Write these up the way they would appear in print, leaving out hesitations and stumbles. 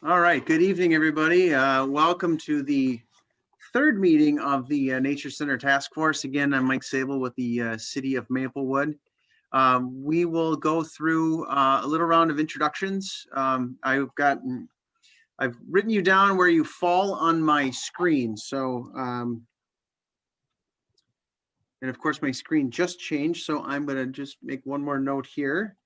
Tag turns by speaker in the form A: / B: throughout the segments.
A: All right, good evening, everybody. Welcome to the third meeting of the Nature Center Task Force. Again, I'm Mike Sable with the City of Maplewood. We will go through a little round of introductions. I've written you down where you fall on my screen. So, and of course, my screen just changed, so I'm going to just make one more note here.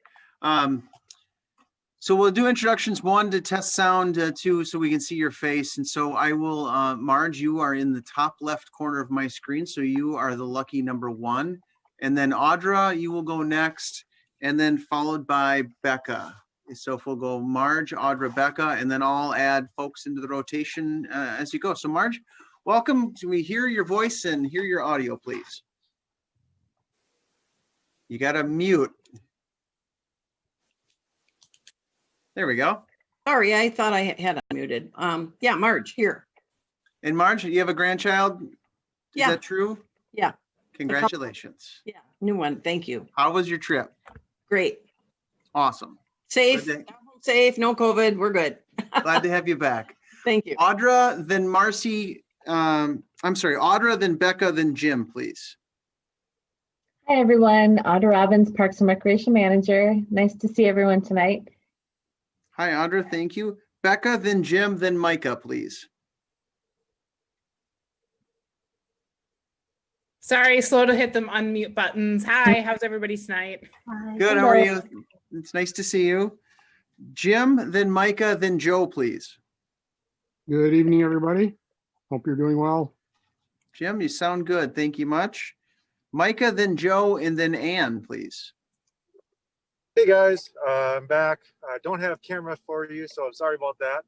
A: So we'll do introductions, 1 to test sound, 2 so we can see your face. And so I will, Marge, you are in the top left corner of my screen. So you are the lucky number 1. And then Audra, you will go next, and then followed by Becca. So if we'll go Marge, Audra, Becca, and then I'll add folks into the rotation as you go. So Marge, welcome. Can we hear your voice and hear your audio, please? You got to mute. There we go.
B: Sorry, I thought I had unmuted. Yeah, Marge, here.
A: And Marge, you have a grandchild? Is that true?
B: Yeah.
A: Congratulations.
B: Yeah, new one. Thank you.
A: How was your trip?
B: Great.
A: Awesome.
B: Safe, no COVID. We're good.
A: Glad to have you back.
B: Thank you.
A: Audra, then Marcy. Audra, then Becca, then Jim, please.
C: Hi, everyone. Audra Robbins, Parks and Recreation Manager. Nice to see everyone tonight.
A: Hi, Audra. Thank you. Becca, then Jim, then Micah, please.
D: Sorry, slow to hit them unmute buttons. Hi, how's everybody tonight?
C: Hi.
A: Good. How are you? It's nice to see you. Jim, then Micah, then Joe, please.
E: Good evening, everybody. Hope you're doing well.
A: Jim, you sound good. Thank you much. Micah, then Joe, and then Ann, please.
F: Hey guys, I'm back. I don't have camera for you, so I'm sorry about that.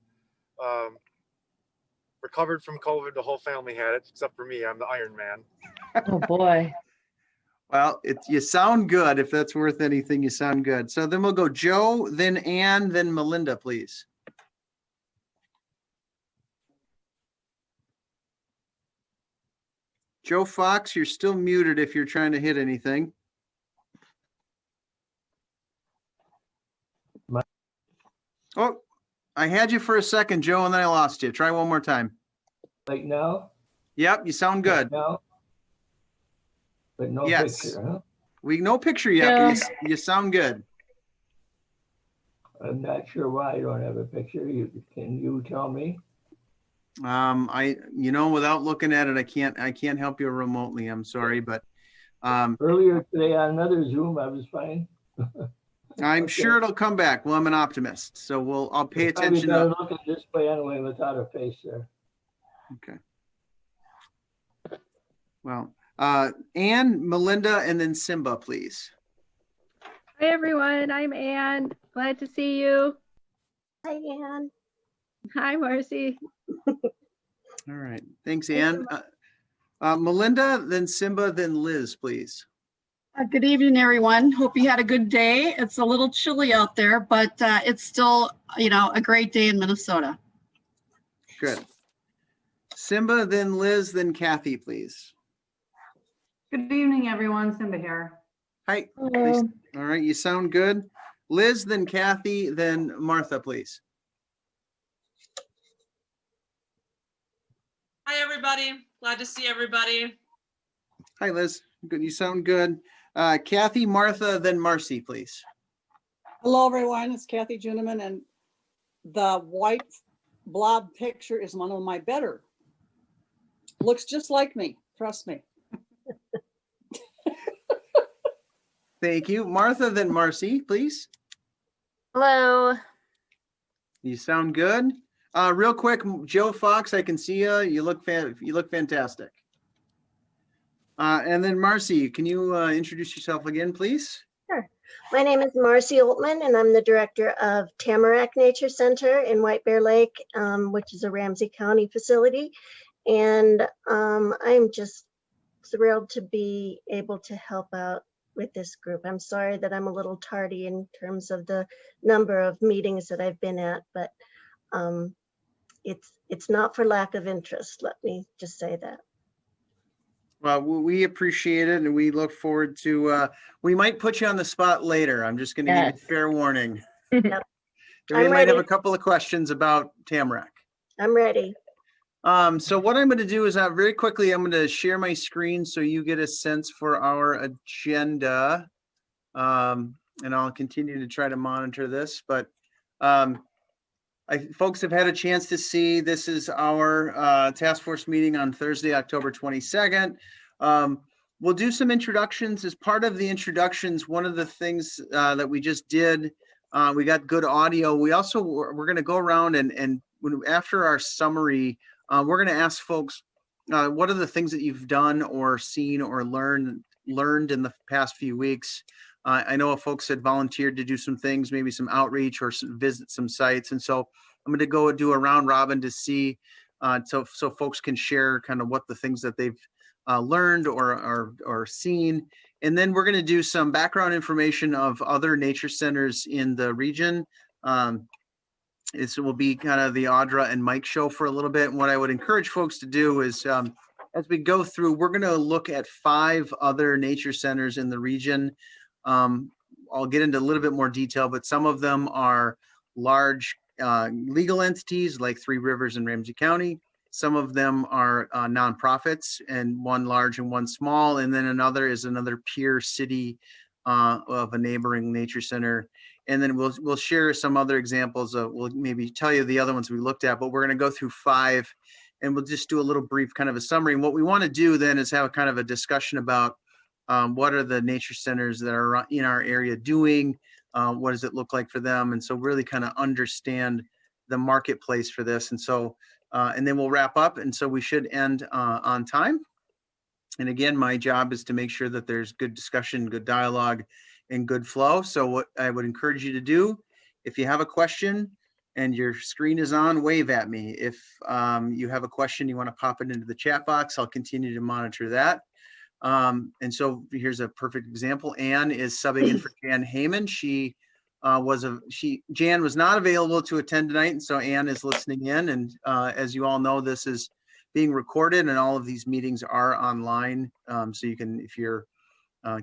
F: Recovered from COVID, the whole family had it, except for me. I'm the Iron Man.
C: Oh boy.
A: Well, you sound good. If that's worth anything, you sound good. So then we'll go Joe, then Ann, then Melinda, please. Joe Fox, you're still muted if you're trying to hit anything. Oh, I had you for a second, Joe, and then I lost you. Try one more time.
G: Like now?
A: Yep, you sound good.
G: No. But no
A: Yes.
G: picture, huh?
A: No picture yet, but you sound good.
G: I'm not sure why I don't have a picture. Can you tell me?
A: Without looking at it, I can't help you remotely. I'm sorry, but
G: Earlier today on another Zoom, I was fine.
A: I'm
G: Okay.
A: sure it'll come back. Well, I'm an optimist, so I'll pay attention.
G: I look at this way anyway without a face there.
A: Okay. Well, Ann, Melinda, and then Simba, please.
H: Hi, everyone. I'm Ann. Glad to see you.
I: Hi, Ann.
H: Hi, Marcy.
A: All right. Thanks, Ann. Melinda, then Simba, then Liz, please.
J: Good evening, everyone. Hope you had a good day. It's a little chilly out there, but it's still, a great day in Minnesota.
A: Good. Simba, then Liz, then Kathy, please.
K: Good evening, everyone. Simba here.
A: Hi.
C: Hello.
A: All right. You sound good. Liz, then Kathy, then Martha, please.
L: Hi, everybody. Glad to see everybody.
A: Hi, Liz. Good. You sound good. Kathy, Martha, then Marcy, please.
M: Hello, everyone. It's Kathy Juneman, and the white blob picture is one of my better. Looks just like me. Trust me.
A: Thank you. Martha, then Marcy, please.
H: Hello.
A: You sound good. Real quick, Joe Fox, I can see you. You look fantastic. And then Marcy, can you introduce yourself again, please?
I: Sure. My name is Marcy Oltman, and I'm the director of Tamarack Nature Center in White Bear Lake, which is a Ramsey County facility. And I'm just thrilled to be able to help out with this group. I'm sorry that I'm a little tardy in terms of the number of meetings that I've been at, but it's not for lack of interest. Let me just say that.
A: Well, we appreciate it, and we look forward to, we might put you on the spot later. I'm just going to give you fair warning.
I: Yep.
A: Everybody
I: I'm
A: might have a
I: ready.
A: couple of questions about Tamarack.
I: I'm ready.
A: So what I'm going to do is very quickly, I'm going to share my screen so you get a sense for our agenda. And I'll continue to try to monitor this, but folks have had a chance to see, this is our task force meeting on Thursday, October 22nd. We'll do some introductions. As part of the introductions, one of the things that we just did, we got good audio. We're going to go around and after our summary, we're going to ask folks, what are the things that you've done or seen or learned in the past few weeks? I know folks had volunteered to do some things, maybe some outreach or visit some sites. And so I'm going to go do a round robin to see, so folks can share kind of what the things that they've learned or seen. And then we're going to do some background information of other nature centers in the region. It will be kind of the Audra and Mike show for a little bit. And what I would encourage folks to do is, as we go through, we're going to look at 5 other nature centers in the region. I'll get into a little bit more detail, but some of them are large legal entities like Three Rivers and Ramsey County. Some of them are nonprofits, and one large and one small. And then another is another peer city of a neighboring nature center. And then we'll share some other examples of, we'll maybe tell you the other ones we looked at, but we're going to go through 5 and we'll just do a little brief kind of a summary. And what we want to do then is have a kind of a discussion about what are the nature centers that are in our area doing? What does it look like for them? And so really kind of understand the marketplace for this. And so, and then we'll wrap up. And so we should end on time. And again, my job is to make sure that there's good discussion, good dialogue, and good flow. So what I would encourage you to do, if you have a question and your screen is on, wave at me. If you have a question, you want to pop it into the chat box, I'll continue to monitor that. And so here's a perfect example. Anne is subbing in for Jan Heyman. Jan was not available to attend tonight, and so Anne is listening in. And as you all know, this is being recorded, and all of these meetings are online. So you can, if you're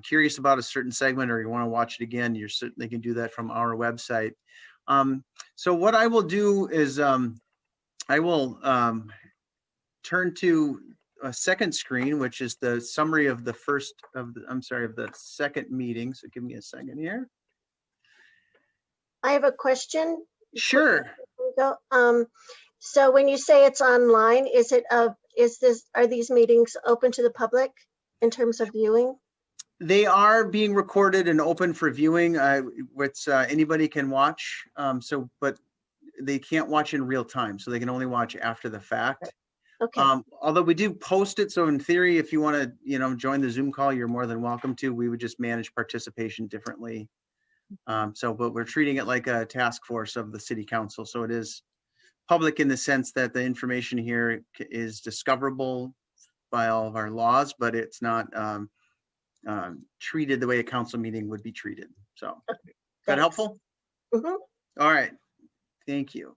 A: curious about a certain segment or you want to watch it again, you certainly can do that from our website. So what I will do is I will turn to a second screen, which is the summary of the second meeting. So give me a second here.
I: I have a question.
A: Sure.
I: So when you say it's online, are these meetings open to the public in terms of viewing?
A: They are being recorded and open for viewing, which anybody can watch. But they can't watch in real time, so they can only watch after the fact.
I: Okay.
A: Although we do post it, so in theory, if you want to, join the Zoom call, you're more than welcome to. We would just manage participation differently. But we're treating it like a task force of the city council, so it is public in the sense that the information here is discoverable by all of our laws, but it's not treated the way a council meeting would be treated. So, is that helpful?
I: Mm-hmm.
A: All right, thank you.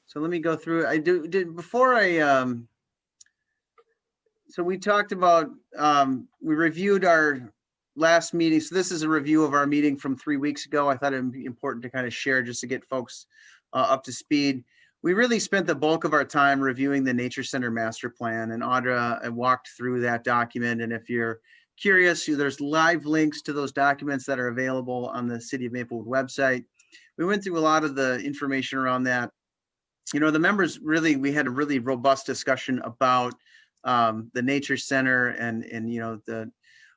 A: So let me go through. So we talked about, we reviewed our last meeting. So this is a review of our meeting from 3 weeks ago. I thought it would be important to kind of share just to get folks up to speed. We really spent the bulk of our time reviewing the Nature Center Master Plan, and Audra walked through that document. And if you're curious, there's live links to those documents that are available on the City of Maplewood website. We went through a lot of the information around that. The members we had a really robust discussion about the Nature Center and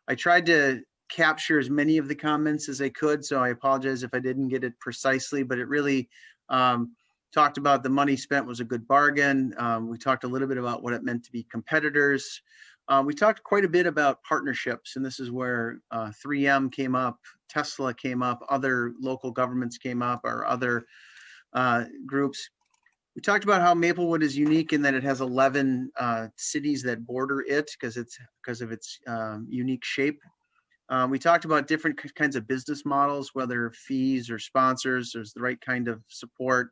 A: I tried to capture as many of the comments as I could. So I apologize if I didn't get it precisely, but it really talked about the money spent was a good bargain. We talked a little bit about what it meant to be competitors. We talked quite a bit about partnerships, and this is where 3M came up, Tesla came up, other local governments came up, or other groups. We talked about how Maplewood is unique in that it has 11 cities that border it because of its unique shape. We talked about different kinds of business models, whether fees or sponsors, there's the right kind of support.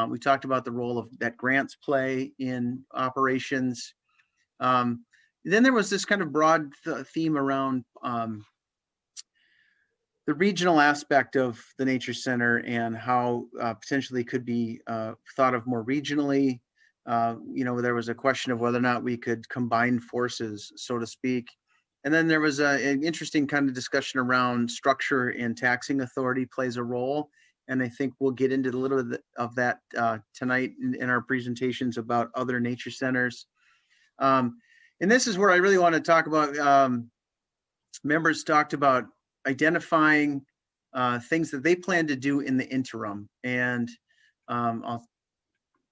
A: We talked about the role that grants play in operations. Then there was this kind of broad theme around the regional aspect of the Nature Center and how potentially could be thought of more regionally. There was a question of whether or not we could combine forces, so to speak. And then there was an interesting kind of discussion around structure and taxing authority plays a role. And I think we'll get into a little bit of that tonight in our presentations about other nature centers. And this is where I really want to talk about, members talked about identifying things that they plan to do in the interim. And I'll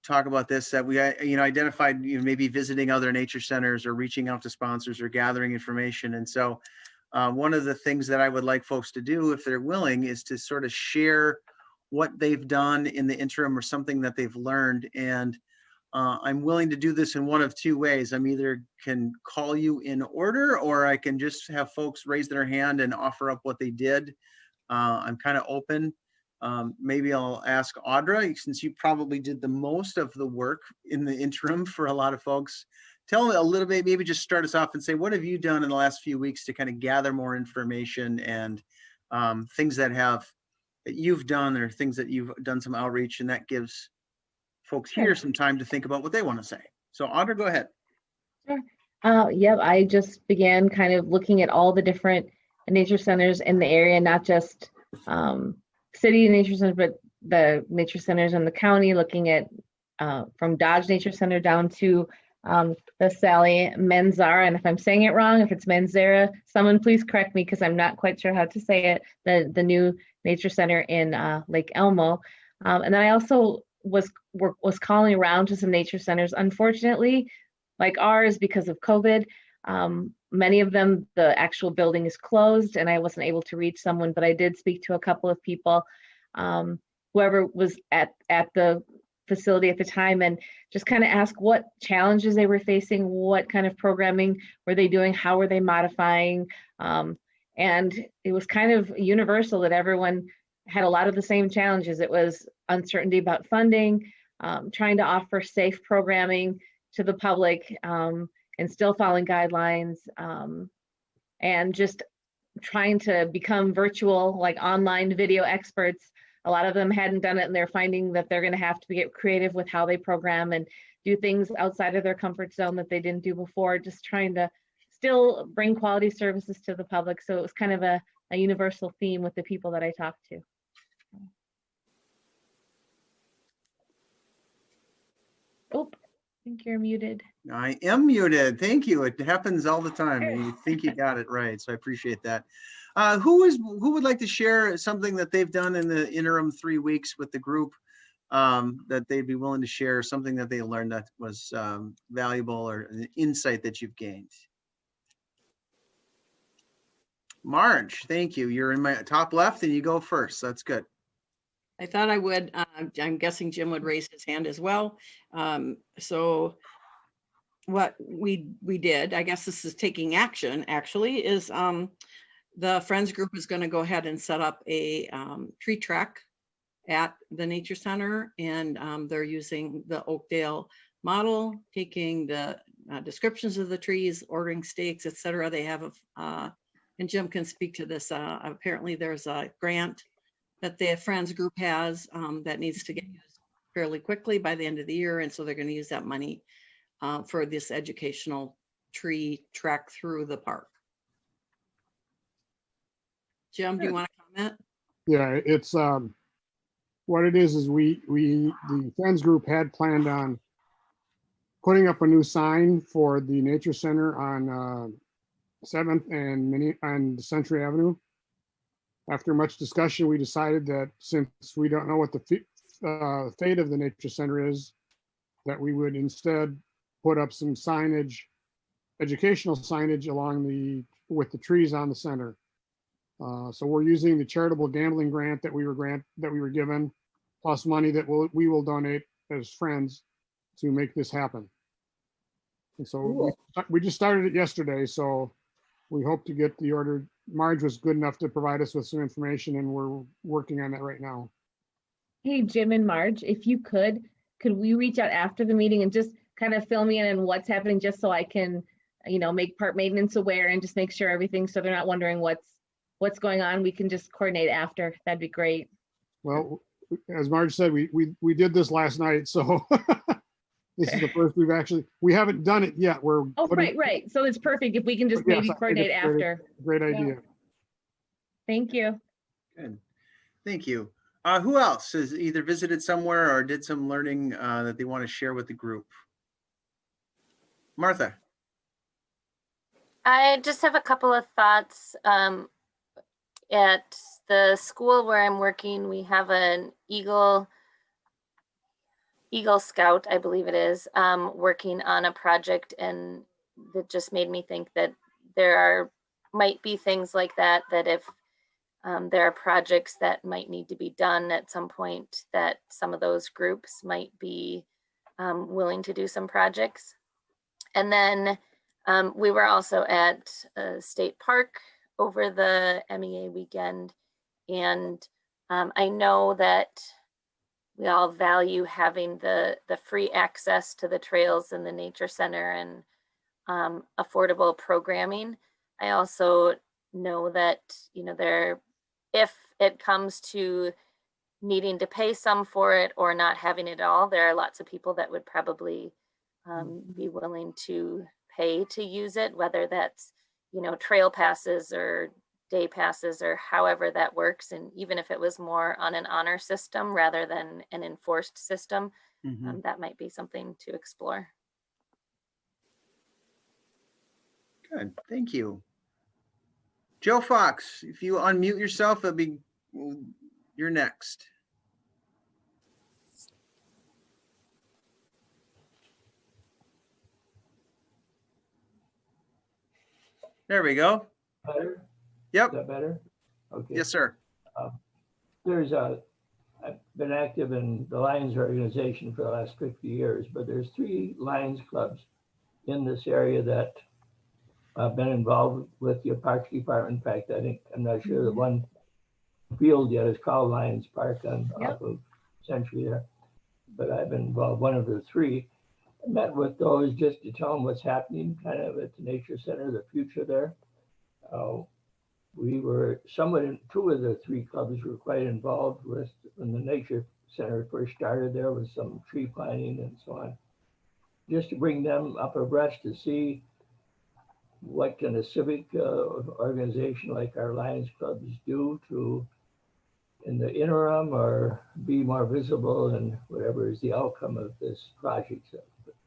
A: talk about this, that we identified maybe visiting other nature centers or reaching out to sponsors or gathering information. And so one of the things that I would like folks to do, if they're willing, is to sort of share what they've done in the interim or something that they've learned. And I'm willing to do this in one of two ways. I'm either can call you in order, or I can just have folks raise their hand and offer up what they did. I'm kind of open. Maybe I'll ask Audra, since you probably did the most of the work in the interim for a lot of folks. Tell me a little bit, maybe just start us off and say, what have you done in the last few weeks to kind of gather more information and things that you've done, or things that you've done some outreach, and that gives folks here some time to think about what they want to say. So Audra, go ahead.
C: Sure. Yep, I just began kind of looking at all the different nature centers in the area, not just city nature centers, but the nature centers in the county, looking at from Dodge Nature Center down to the Sally Menzara. And if I'm saying it wrong, if it's Menzara, someone please correct me, because I'm not quite sure how to say it, the new nature center in Lake Elmo. And then I also was calling around to some nature centers. Unfortunately, like ours, because of COVID, many of them, the actual building is closed and I wasn't able to reach someone, but I did speak to a couple of people, whoever was at the facility at the time, and just kind of ask what challenges they were facing, what kind of programming were they doing, how were they modifying, and it was kind of universal that everyone had a lot of the same challenges. It was uncertainty about funding, trying to offer safe programming to the public, and still following guidelines, and just trying to become virtual, like online video experts. A lot of them hadn't done it, and they're finding that they're going to have to get creative with how they program and do things outside of their comfort zone that they didn't do before, just trying to still bring quality services to the public. So it was kind of a universal theme with the people that I talked to. Oh, I think you're muted.
A: I am muted. Thank you. It happens all the time. You think you got it right, so I appreciate that. Who would like to share something that they've done in the interim 3 weeks with the group, that they'd be willing to share, something that they learned that was valuable, or an insight that you've gained? Marge, thank you. You're in my top left and you go first. That's good.
B: I thought I would. I'm guessing Jim would raise his hand as well. So what we did, I guess this is taking action actually, is the Friends group is going to go ahead and set up a tree track at the Nature Center, and they're using the Oakdale model, taking the descriptions of the trees, ordering stakes, etc. They have and Jim can speak to this. Apparently there's a grant that the Friends group has that needs to get used fairly quickly by the end of the year. And so they're going to use that money for this educational tree trek through the park. Jim, do you want to comment?
E: Yeah, it's what it is the Friends group had planned on putting up a new sign for the Nature Center on 7th and Century Avenue. After much discussion, we decided that since we don't know what the fate of the Nature Center is, that we would instead put up some signage, educational signage with the trees on the center. So we're using the charitable gambling grant that we were given, plus money that we will donate as Friends to make this happen. And so we just started it yesterday, so we hope to get the order. Marge was good enough to provide us with some information, and we're working on that right now.
C: Hey, Jim and Marge, if you could we reach out after the meeting and just kind of fill me in on what's happening, just so I can, make park maintenance aware and just make sure everything, so they're not wondering what's what's going on, we can just coordinate after. That'd be great.
E: Well, as Marge said, we did this last night, so this is the first we haven't done it yet.
C: Oh, right. So it's perfect if we can just maybe coordinate after.
E: Great idea.
C: Yeah. Thank you.
A: Good. Thank you. Who else has either visited somewhere or did some learning that they want to share with the group? Martha.
N: I just have a couple of thoughts. At the school where I'm working, we have an Eagle Scout, I believe it is, working on a project, and that just made me think that might be things like that if there are projects that might need to be done at some point, that some of those groups might be willing to do some projects. And then we were also at a state park over the MEA weekend, and I know that we all value having the free access to the trails in the nature center and affordable programming. I also know that, if it comes to needing to pay some for it or not having it all, there are lots of people that would probably be willing to pay to use it, whether that's trail passes or day passes or however that works. And even if it was more on an honor system rather than an enforced system, that might be something to explore.
A: Good, thank you. Joe Fox, if you unmute yourself, you're next. There we go.
G: Better?
A: Yep.
G: Is that better? Okay.
A: Yes, sir.
G: I've been active in the Lions organization for the last 50 years, but there's 3 Lions clubs in this area that I've been involved with the Parks Department. In fact, I'm not sure that one field yet is called Lions Park off of Century there, but I've been involved one of the 3. I met with those just to tell them what's happening kind of at the Nature Center, the future there. We were somewhat in 2 of the 3 clubs were quite involved with when the Nature Center first started there with some tree planting and so on, just to bring them up abreast to see what can a civic organization like our Lions clubs do to, in the interim, or be more visible in whatever is the outcome of this project. So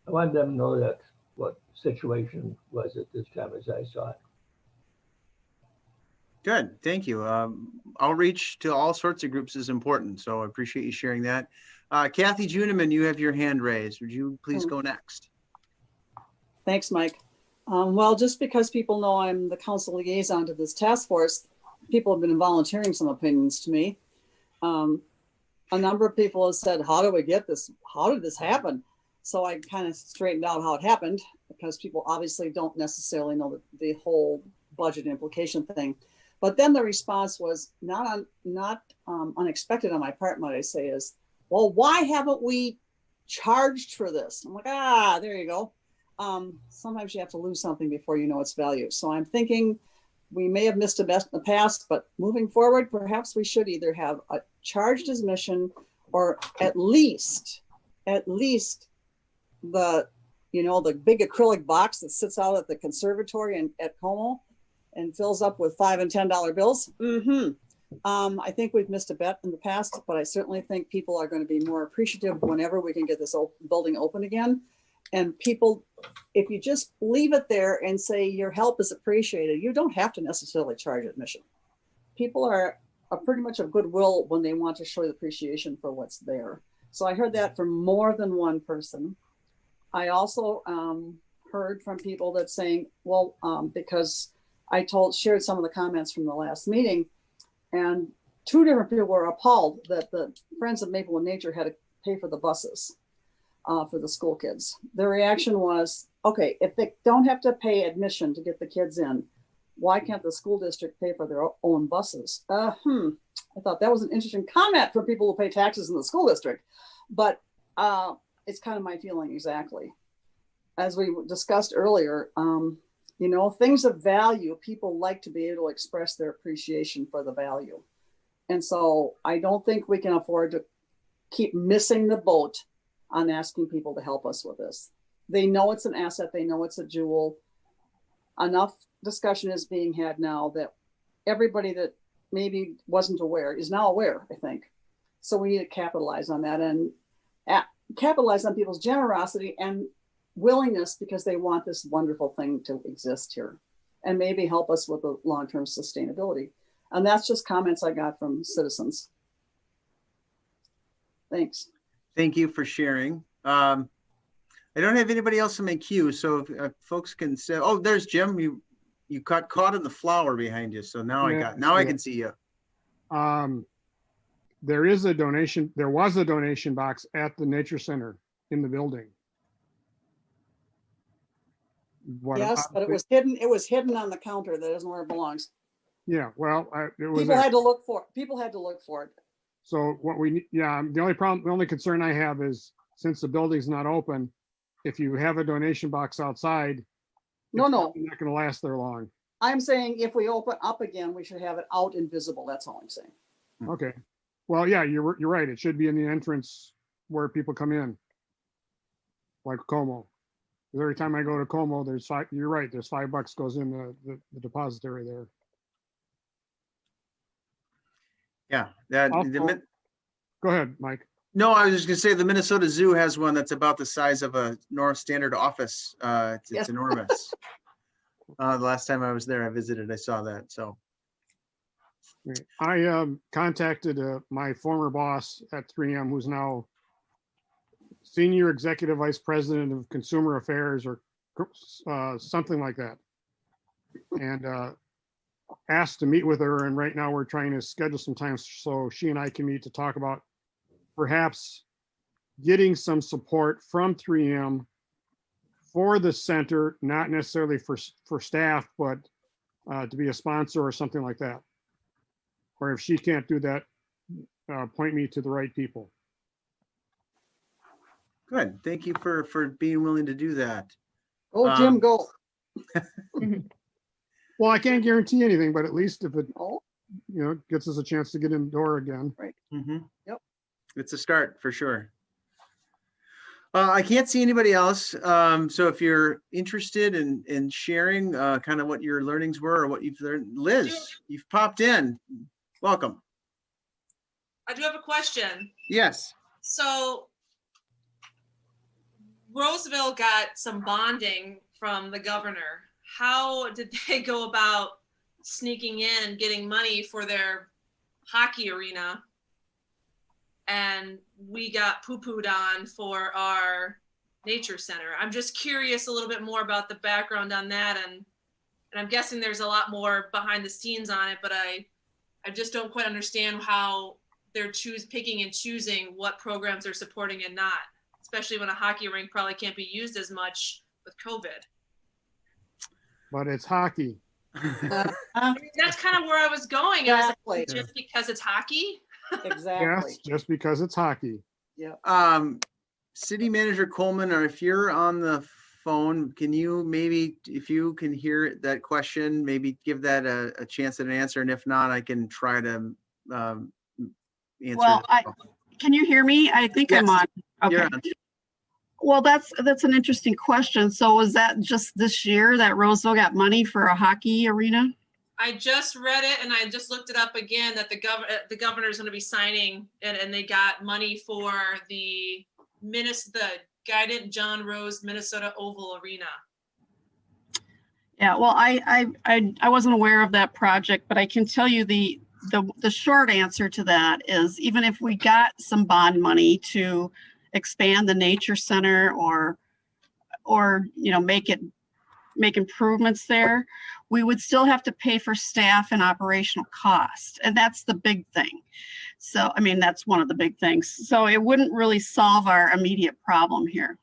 G: I wanted them to know that what situation was at this time as I saw it.
A: Good, thank you. Outreach to all sorts of groups is important, so I appreciate you sharing that. Kathy Juniman, you have your hand raised. Would you please go next?
M: Thanks, Mike. Well, just because people know I'm the council liaison to this task force, people have been volunteering some opinions to me. A number of people have said, how do we get this? How did this happen? So I kind of straightened out how it happened, because people obviously don't necessarily know the whole budget implication thing. But then the response was not unexpected on my part, might I say, is, well, why haven't we charged for this? I'm like, there you go. Sometimes you have to lose something before you know its value. So I'm thinking we may have missed a bet in the past, but moving forward, perhaps we should either have a charged admission, or at least the big acrylic box that sits out at the conservatory and at Como and fills up with $5 and $10 bills. I think we've missed a bet in the past, but I certainly think people are going to be more appreciative whenever we can get this building open again. And people, if you just leave it there and say your help is appreciated, you don't have to necessarily charge admission. People are pretty much of goodwill when they want to show the appreciation for what's there. So I heard that from more than one person. I also heard from people that saying, well, because I shared some of the comments from the last meeting, and 2 different people were appalled that the Friends of Maplewood Nature had to pay for the buses for the school kids. Their reaction was, okay, if they don't have to pay admission to get the kids in, why can't the school district pay for their own buses? I thought that was an interesting comment for people who pay taxes in the school district, but it's kind of my feeling exactly. As we discussed earlier, You know, things of value, people like to be able to express their appreciation for the value. And so I don't think we can afford to keep missing the boat on asking people to help us with this. They know it's an asset. They know it's a jewel. Enough discussion is being had now that everybody that maybe wasn't aware is now aware, I think. So we need to capitalize on that and capitalize on people's generosity and willingness because they want this wonderful thing to exist here and maybe help us with the long-term sustainability. And that's just comments I got from citizens. Thanks.
A: Thank you for sharing. I don't have anybody else in my queue, so if folks can say, oh, there's Jim. You got caught in the flower behind you, so now I can see you.
E: There was a donation box at the Nature Center in the building.
M: Yes, but it was hidden. It was hidden on the counter. That isn't where it belongs.
E: Yeah, well,
M: people had to look for it. People had to look for it.
E: So what we, the only concern I have is since the building's not open, if you have a donation box outside,
M: no,
E: not going to last there long.
M: I'm saying if we open up again, we should have it out and visible. That's all I'm saying.
E: Okay. Well, yeah, you're right. It should be in the entrance where people come in, like Como. Because every time I go to Como, you're right, there's $5 goes in the depository there.
A: Yeah.
E: Go ahead, Mike.
A: No, I was just gonna say the Minnesota Zoo has one that's about the size of a North Standard office. It's enormous. The last time I was there, I visited, I saw that, so.
E: I contacted my former boss at 3M, who's now Senior Executive Vice President of Consumer Affairs or something like that. And asked to meet with her. And right now we're trying to schedule some time so she and I can meet to talk about perhaps getting some support from 3M for the center, not necessarily for staff, but to be a sponsor or something like that. Or if she can't do that, point me to the right people.
A: Good. Thank you for being willing to do that.
M: Go, Jim, go.
E: Well, I can't guarantee anything, but at least if it gets us a chance to get in the door again.
M: Right.
A: Mm-hmm.
M: Yep.
A: It's a start for sure. I can't see anybody else. So if you're interested in sharing kind of what your learnings were or what you've learned, Liz, you've popped in. Welcome.
L: I do have a question.
A: Yes.
L: So Roseville got some bonding from the governor. How did they go about sneaking in and getting money for their hockey arena? And we got poo-pooed on for our nature center. I'm just curious a little bit more about the background on that. And I'm guessing there's a lot more behind the scenes on it, but I just don't quite understand how they're picking and choosing what programs they're supporting and not, especially when a hockey rink probably can't be used as much with COVID.
E: But it's hockey.
L: I mean, that's kind of where I was going.
M: Exactly.
L: I was like, just because it's hockey?
M: Exactly.
E: Yes, just because it's hockey.
M: Yeah.
A: City Manager Coleman, or if you're on the phone, can you maybe, if you can hear that question, maybe give that a chance at an answer, and if not, I can try to answer.
J: Well, can you hear me? I think I'm on. Okay.
A: You're on.
J: Well, that's an interesting question. So was that just this year that Roseville got money for a hockey arena?
L: I just read it and I just looked it up again that the governor is going to be signing and they got money for the Guidant John Rose Minnesota Oval Arena.
J: Yeah, well, I wasn't aware of that project, but I can tell you the short answer to that is even if we got some bond money to expand the nature center or make improvements there, we would still have to pay for staff and operational costs, and that's the big thing. So I mean, that's one of the big things. So it wouldn't really solve our immediate problem here,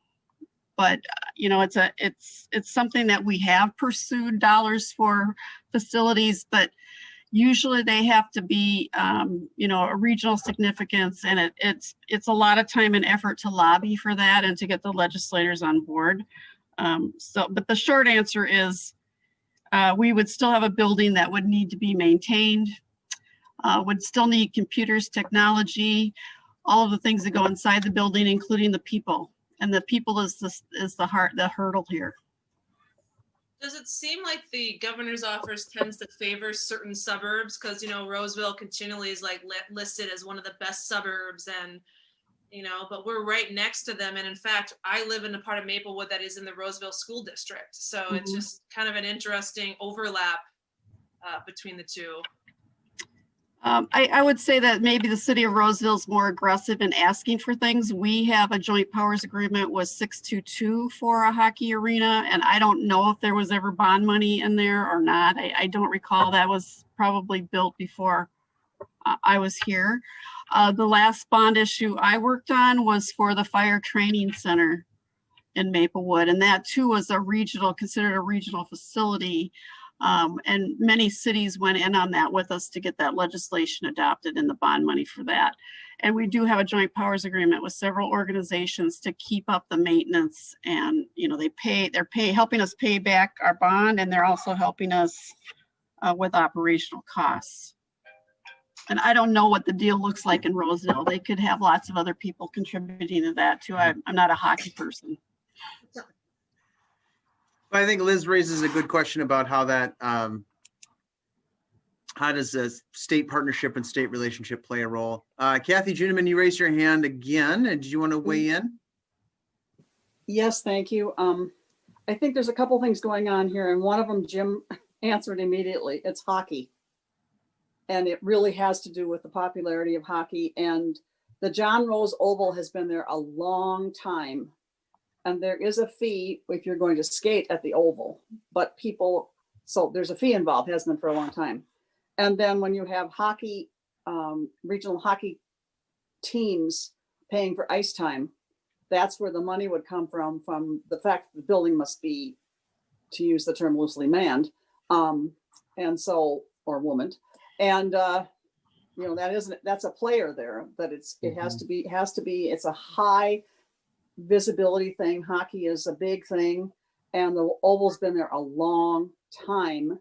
J: but it's something that we have pursued dollars for facilities, but usually they have to be, a regional significance, and it's a lot of time and effort to lobby for that and to get the legislators on board. But the short answer is We would still have a building that would need to be maintained, would still need computers, technology, all of the things that go inside the building, including the people. And the people is the hurdle here.
L: Does it seem like the governor's office tends to favor certain suburbs? Because, you know, Roseville continually is like listed as one of the best suburbs, and, you know, but we're right next to them. And in fact, I live in a part of Maplewood that is in the Roseville School District. So it's just kind of an interesting overlap between the two.
J: I would say that maybe the city of Roseville is more aggressive in asking for things. We have a joint powers agreement with 622 for a hockey arena, and I don't know if there was ever bond money in there or not. I don't recall. That was probably built before I was here. The last bond issue I worked on was for the fire training center in Maplewood, and that too was considered a regional facility. And many cities went in on that with us to get that legislation adopted and the bond money for that. And we do have a joint powers agreement with several organizations to keep up the maintenance. And, you know, they're helping us pay back our bond, and they're also helping us with operational costs. And I don't know what the deal looks like in Roseville. They could have lots of other people contributing to that too. I'm not a hockey person.
A: I think Liz raises a good question about how that, how does the state partnership and state relationship play a role? Kathy Juniman, you raised your hand again. Did you want to weigh in?
M: Yes, thank you. I think there's a couple things going on here, and one of them Jim answered immediately. It's hockey. And it really has to do with the popularity of hockey. And the John Rose Oval has been there a long time. And there is a fee if you're going to skate at the Oval, but so there's a fee involved, has been for a long time. And then when you have hockey, regional hockey teams paying for ice time, that's where the money would come from the fact that the building must be, to use the term loosely manned, and so, or womaned. And, you know, that's a player there, that it has to be, it's a high visibility thing. Hockey is a big thing, and the Oval's been there a long time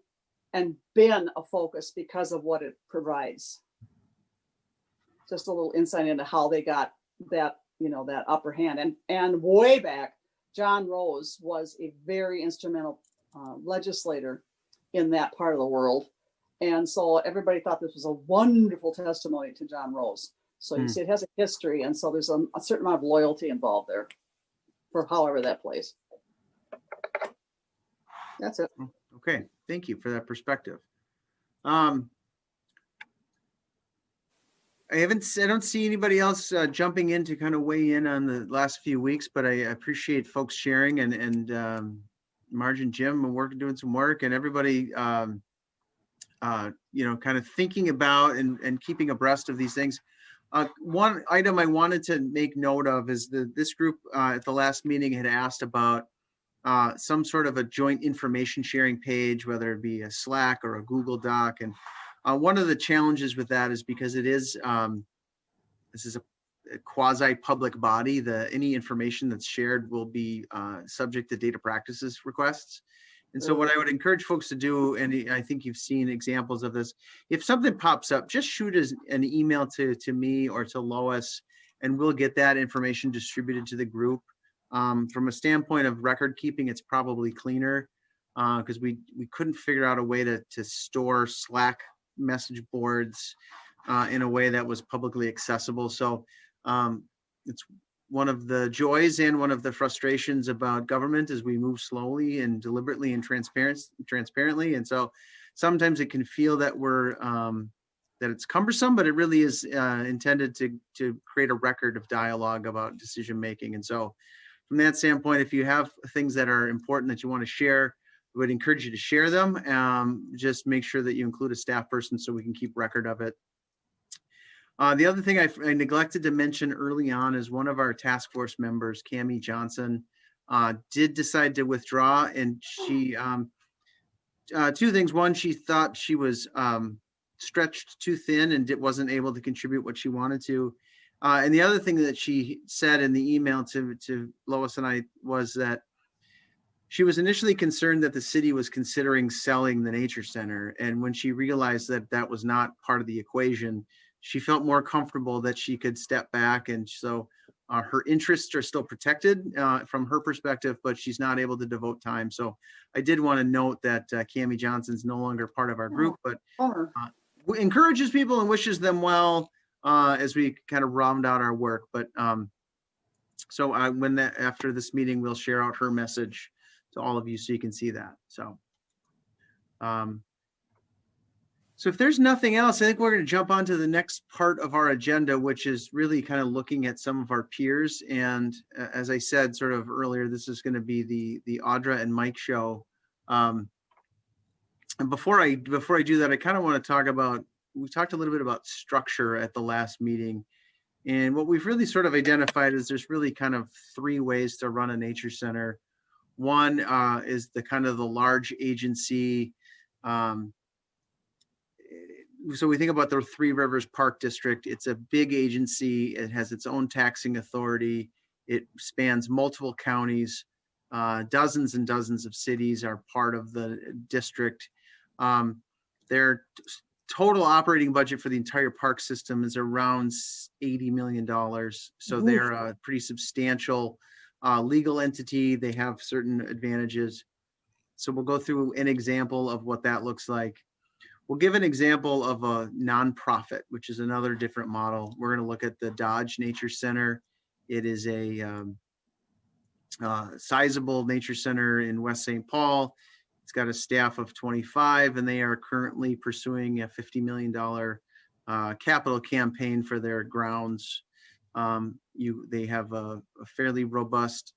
M: and been a focus because of what it provides. Just a little insight into how they got that, you know, that upper hand. And way back, John Rose was a very instrumental legislator in that part of the world. And so everybody thought this was a wonderful testimony to John Rose. So you see it has a history, and so there's a certain amount of loyalty involved there for however that plays. That's it.
A: Okay, thank you for that perspective. I don't see anybody else jumping in to kind of weigh in on the last few weeks, but I appreciate folks sharing, and Marge and Jim are doing some work, and everybody you know, kind of thinking about and keeping abreast of these things. One item I wanted to make note of is this group at the last meeting had asked about some sort of a joint information sharing page, whether it be a Slack or a Google Doc. And one of the challenges with that is because it is, this is a quasi-public body, any information that's shared will be subject to data practices requests. And so what I would encourage folks to do, and I think you've seen examples of this, if something pops up, just shoot us an email to me or to Lois, and we'll get that information distributed to the group. From a standpoint of record keeping, it's probably cleaner because we couldn't figure out a way to store Slack message boards in a way that was publicly accessible. So it's one of the joys and one of the frustrations about government is we move slowly and deliberately and transparently. And so sometimes it can feel that that it's cumbersome, but it really is intended to create a record of dialogue about decision making. And so from that standpoint, if you have things that are important that you want to share, I would encourage you to share them. Just make sure that you include a staff person so we can keep record of it. The other thing I neglected to mention early on is one of our task force members, Cammie Johnson, did decide to withdraw, and she, two things. One, she thought she was stretched too thin and wasn't able to contribute what she wanted to. And the other thing that she said in the email to Lois and I was that She was initially concerned that the city was considering selling the nature center. And when she realized that that was not part of the equation, she felt more comfortable that she could step back. And so her interests are still protected from her perspective, but she's not able to devote time. So I did want to note that Cammie Johnson's no longer part of our group, but encourages people and wishes them well as we kind of round out our work. But so after this meeting, we'll share out her message to all of you so you can see that. So, so if there's nothing else, I think we're going to jump on to the next part of our agenda, which is really kind of looking at some of our peers. And as I said sort of earlier, this is going to be the Audra and Mike show. And before I do that, I kind of want to talk about, we talked a little bit about structure at the last meeting. And what we've really sort of identified is there's really kind of 3 ways to run a nature center. One is the kind of the large agency. So we think about the Three Rivers Park District. It's a big agency. It has its own taxing authority. It spans multiple counties. Dozens and dozens of cities are part of the district. Their total operating budget for the entire park system is around $80 million. So they're a pretty substantial legal entity. They have certain advantages. So we'll go through an example of what that looks like. We'll give an example of a nonprofit, which is another different model. We're going to look at the Dodge Nature Center. It is a sizable nature center in West St. Paul. It's got a staff of 25, and they are currently pursuing a $50 million capital campaign for their grounds. They have a fairly robust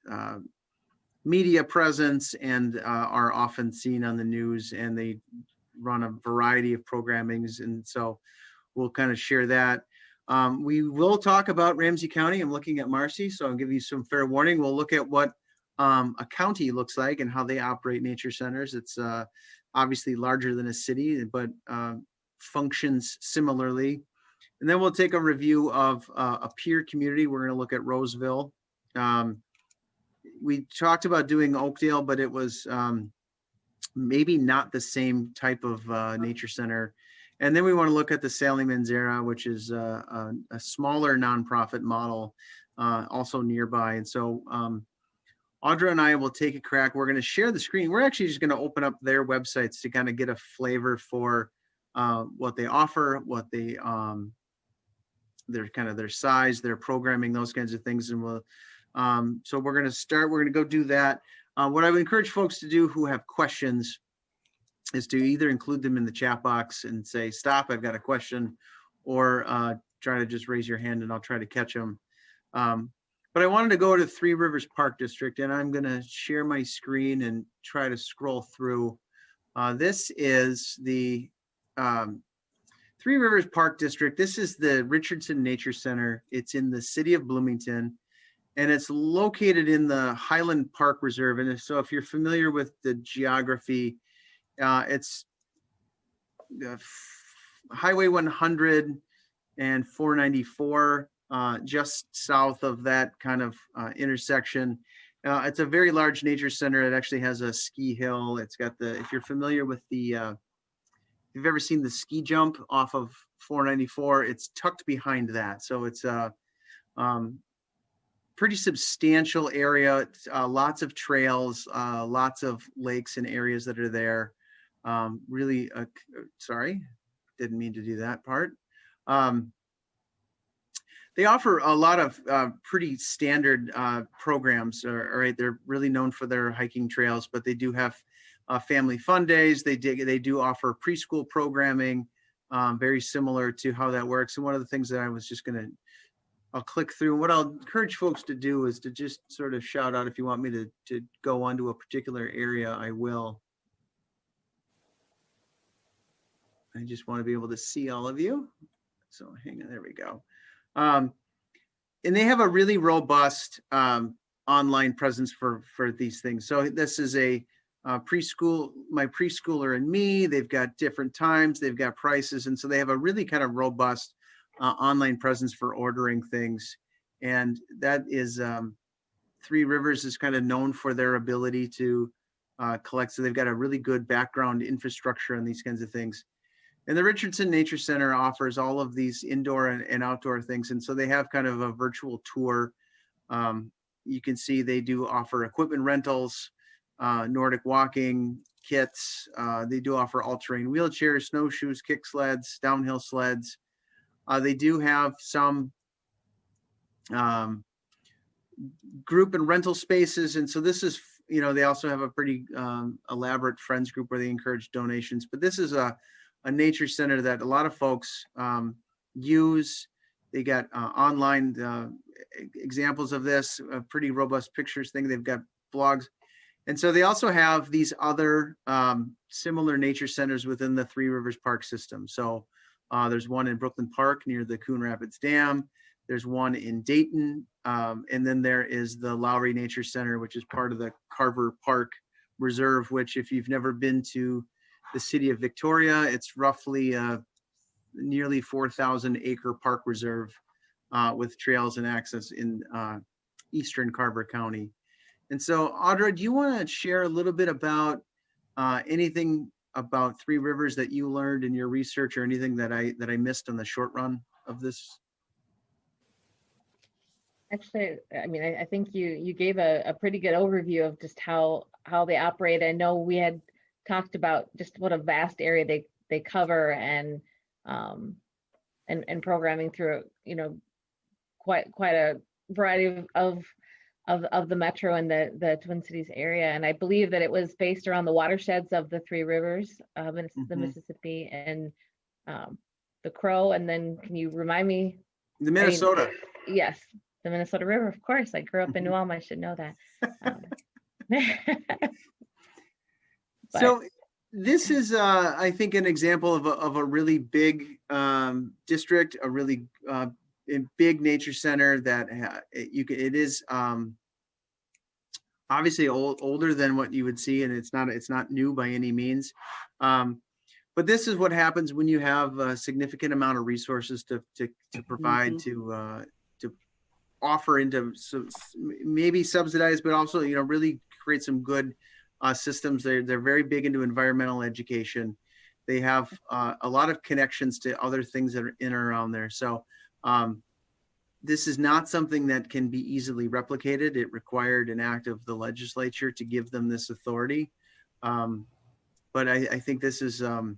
A: media presence and are often seen on the news, and they run a variety of programmings. And so we'll kind of share that. We will talk about Ramsey County. I'm looking at Marcy, so I'll give you some fair warning. We'll look at what a county looks like and how they operate nature centers. It's obviously larger than a city, but functions similarly. And then we'll take a review of a peer community. We're going to look at Roseville. We talked about doing Oakdale, but it was maybe not the same type of nature center. And then we want to look at the Sally Manzera, which is a smaller nonprofit model, also nearby. And so Audra and I will take a crack. We're going to share the screen. We're actually just going to open up their websites to kind of get a flavor for what they offer, what they their kind of their size, their programming, those kinds of things. And we'll so we're going to start. We're going to go do that. What I would encourage folks to do who have questions is to either include them in the chat box and say, stop, I've got a question, or try to just raise your hand and I'll try to catch them. But I wanted to go to Three Rivers Park District, and I'm going to share my screen and try to scroll through. This is the Three Rivers Park District. This is the Richardson Nature Center. It's in the city of Bloomington, and it's located in the Highland Park Reserve. And so if you're familiar with the geography, it's Highway 100 and 494, just south of that kind of intersection. It's a very large nature center. It actually has a ski hill. It's got the, if you're familiar with the, if you've ever seen the ski jump off of 494, it's tucked behind that. So it's a pretty substantial area, lots of trails, lots of lakes and areas that are there. Really, sorry, didn't mean to do that part. They offer a lot of pretty standard programs. All right, they're really known for their hiking trails, but they do have family fun days. They do offer preschool programming, very similar to how that works. And one of the things that I was just gonna, I'll click through. What I'll encourage folks to do is to just sort of shout out if you want me to go onto a particular area, I will. I just want to be able to see all of you. So hang on, there we go. And they have a really robust online presence for these things. So this is a preschool, my preschooler and me. They've got different times, they've got prices. And so they have a really kind of robust online presence for ordering things. And that is, Three Rivers is kind of known for their ability to collect. So they've got a really good background infrastructure on these kinds of things. And the Richardson Nature Center offers all of these indoor and outdoor things. And so they have kind of a virtual tour. You can see they do offer equipment rentals, Nordic walking kits. They do offer all-terrain wheelchairs, snowshoes, kick sleds, downhill sleds. They do have some group and rental spaces. And so this is, you know, they also have a pretty elaborate friends group where they encourage donations. But this is a nature center that a lot of folks use. They got online examples of this, pretty robust pictures thing. They've got blogs. And so they also have these other similar nature centers within the Three Rivers Park system. So there's one in Brooklyn Park near the Coon Rapids Dam. There's one in Dayton. And then there is the Lowry Nature Center, which is part of the Carver Park Reserve, which if you've never been to the city of Victoria, it's roughly nearly 4,000 acre park reserve with trails and access in eastern Carver County. And so Audra, do you want to share a little bit about anything about Three Rivers that you learned in your research, or anything that I missed on the short run of this?
C: Actually, I mean, I think you gave a pretty good overview of just how they operate. I know we had talked about just what a vast area they cover, and programming through, you know, quite a variety of the metro and the Twin Cities area. And I believe that it was based around the watersheds of the Three Rivers, the Mississippi and the Crow. And then can you remind me?
A: The Minnesota.
C: Yes, the Minnesota River, of course. I grew up in New Ulm, I should know that.
A: So this is, I think, an example of a really big district, a really big nature center that it is obviously older than what you would see, and it's not new by any means. But this is what happens when you have a significant amount of resources to provide, to offer into, so maybe subsidize, but also, you know, really create some good systems. They're very big into environmental education. They have a lot of connections to other things that are in or around there. So this is not something that can be easily replicated. It required an act of the legislature to give them this authority. But I think this is kind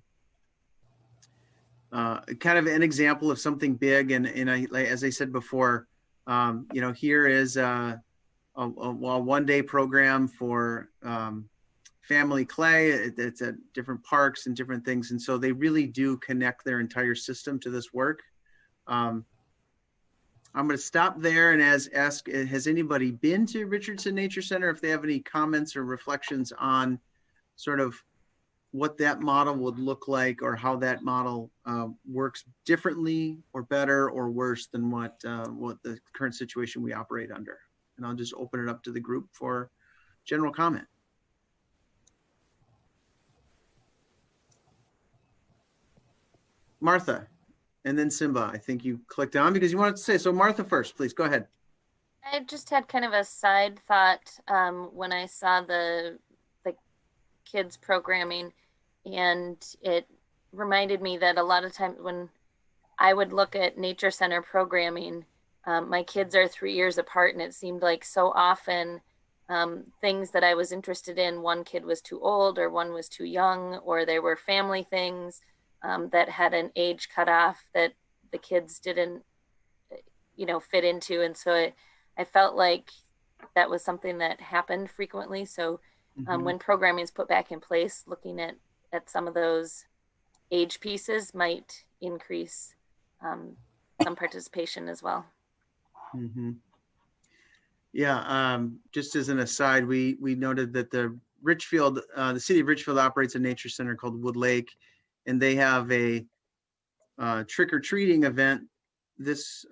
A: of an example of something big. And as I said before, you know, here is a one-day program for family clay. It's at different parks and different things. And so they really do connect their entire system to this work. I'm going to stop there and ask, has anybody been to Richardson Nature Center? If they have any comments or reflections on sort of what that model would look like, or how that model works differently or better or worse than what the current situation we operate under. And I'll just open it up to the group for general comment. Martha, and then Simba. I think you clicked on because you wanted to say. So Martha first, please go ahead.
N: I just had kind of a side thought when I saw the kids programming, and it reminded me that a lot of times when I would look at nature center programming, my kids are 3 years apart, and it seemed like so often things that I was interested in, one kid was too old or one was too young, or there were family things that had an age cutoff that the kids didn't, you know, fit into. And so I felt like that was something that happened frequently. So when programming is put back in place, looking at some of those age pieces might increase some participation as well.
A: Yeah, just as an aside, we noted that the city of Richfield operates a nature center called Wood Lake, and they have a trick-or-treating event. It's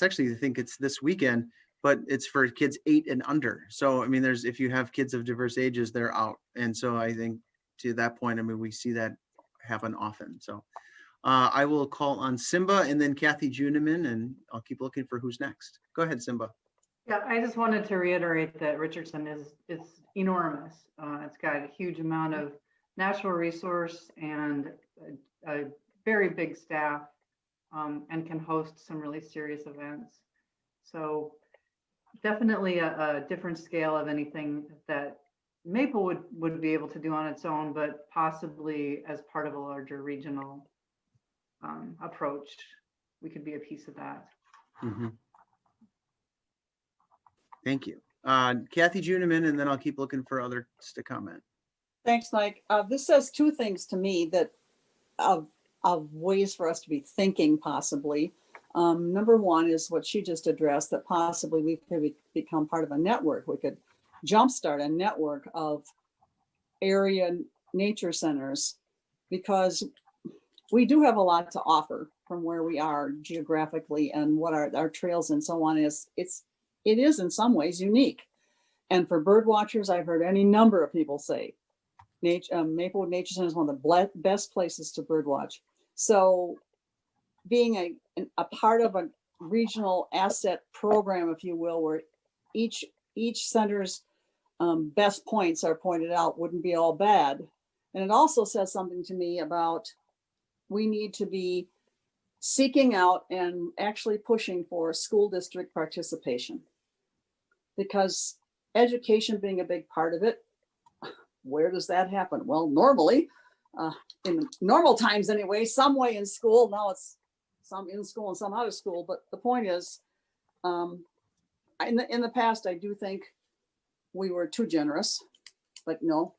A: actually, I think it's this weekend, but it's for kids 8 and under. So, I mean, if you have kids of diverse ages, they're out. And so I think to that point, I mean, we see that happen often. So I will call on Simba and then Kathy Juneman, and I'll keep looking for who's next. Go ahead, Simba.
K: Yeah, I just wanted to reiterate that Richardson is enormous. It's got a huge amount of natural resource and a very big staff, and can host some really serious events. So definitely a different scale of anything that Maplewood would be able to do on its own, but possibly as part of a larger regional approach, we could be a piece of that.
A: Mhm. Thank you. Kathy Juniman, and then I'll keep looking for others to comment.
M: Thanks, Mike. This says two things to me that of ways for us to be thinking possibly. Number one is what she just addressed, that possibly we could become part of a network. We could jumpstart a network of area nature centers, because we do have a lot to offer from where we are geographically and what our trails and so on is. It is in some ways unique. And for bird watchers, I've heard any number of people say Maplewood Nature Center is one of the best places to bird watch. So being a part of a regional asset program, if you will, where each center's best points are pointed out, wouldn't be all bad. And it also says something to me about we need to be seeking out and actually pushing for school district participation, because education being a big part of it, where does that happen? Well, normally, in normal times anyway, some way in school. Now it's some in school and some out of school. But the point is, in the past, I do think we were too generous. But no,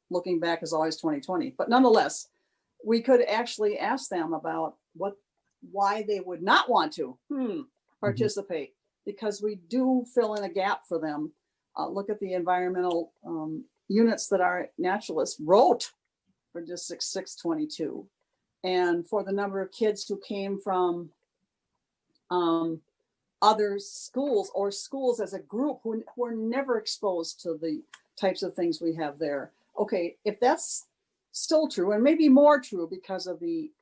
M: looking back is always 2020. But nonetheless, we could actually ask them about why they would not want to participate, because we do fill in a gap for them. Look at the environmental units that our naturalists wrote for District 622. And for the number of kids who came from other schools or schools as a group who were never exposed to the types of things we have there. Okay, if that's still true, and maybe more true because of the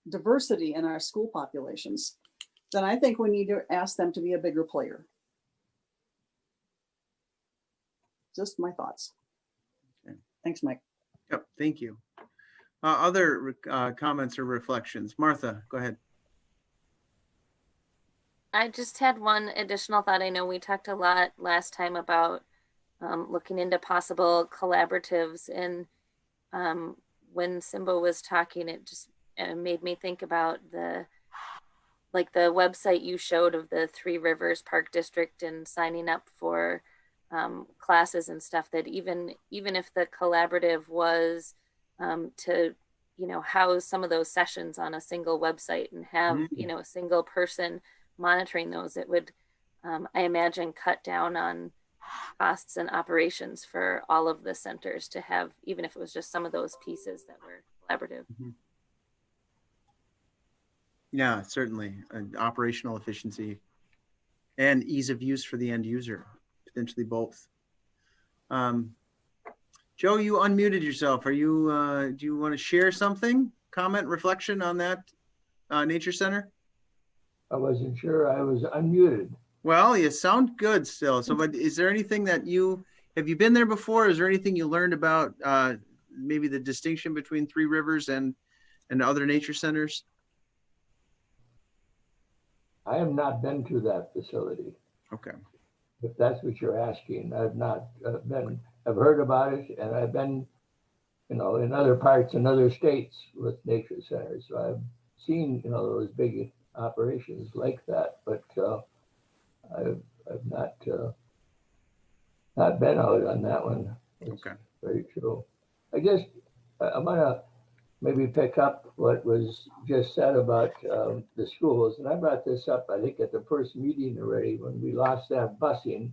M: diversity in our school populations, then I think we need to ask them to be a bigger player. Just my thoughts.
A: Okay.
M: Thanks, Mike.
A: Yep, thank you. Other comments or reflections? Martha, go ahead.
N: I just had one additional thought. I know we talked a lot last time about looking into possible collaboratives, and when Simba was talking, it just made me think about the website you showed of the Three Rivers Park District and signing up for classes and stuff, that even if the collaborative was to house some of those sessions on a single website and have a single person monitoring those, it would I imagine cut down on costs and operations for all of the centers to have, even if it was just some of those pieces that were collaborative.
A: Yeah, certainly. Operational efficiency and ease of use for the end user, potentially both. Joe, you unmuted yourself. Are you, do you want to share something? Comment, reflection on that nature center?
G: I wasn't sure I was unmuted.
A: Well, you sound good still. So, but is there anything that have you been there before? Is there anything you learned about maybe the distinction between Three Rivers and other nature centers?
G: I have not been to that facility.
A: Okay.
G: If that's what you're asking, I've not been. I've heard about it, and I've been, in other parts in other states with nature centers. So I've seen, those big operations like that, but I've not been out on that one. It's
A: okay.
G: Very true. I'm gonna maybe pick up what was just said about the schools, and I brought this up, I think, at the first meeting already when we lost that busing.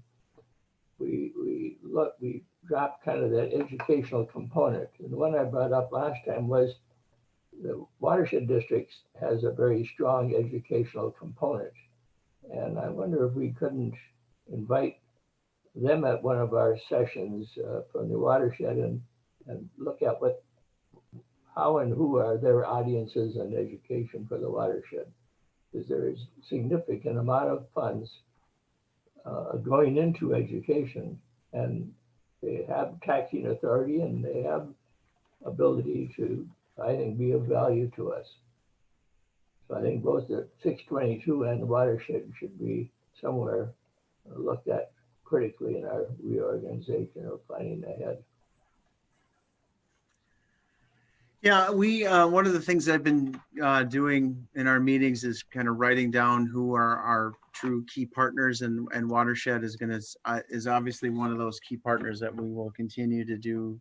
G: We dropped kind of that educational component, and the one I brought up last time was the watershed districts has a very strong educational component, and I wonder if we couldn't invite them at one of our sessions from the watershed and look at how and who are their audiences and education for the watershed, because there is significant amount of funds going into education, and they have taxing authority and they have ability to, I think, be of value to us. So I think both the 622 and the watershed should be somewhere looked at critically in our reorganization or planning ahead.
A: Yeah, we one of the things I've been doing in our meetings is kind of writing down who are our true key partners, and Watershed is is obviously one of those key partners that we will continue to do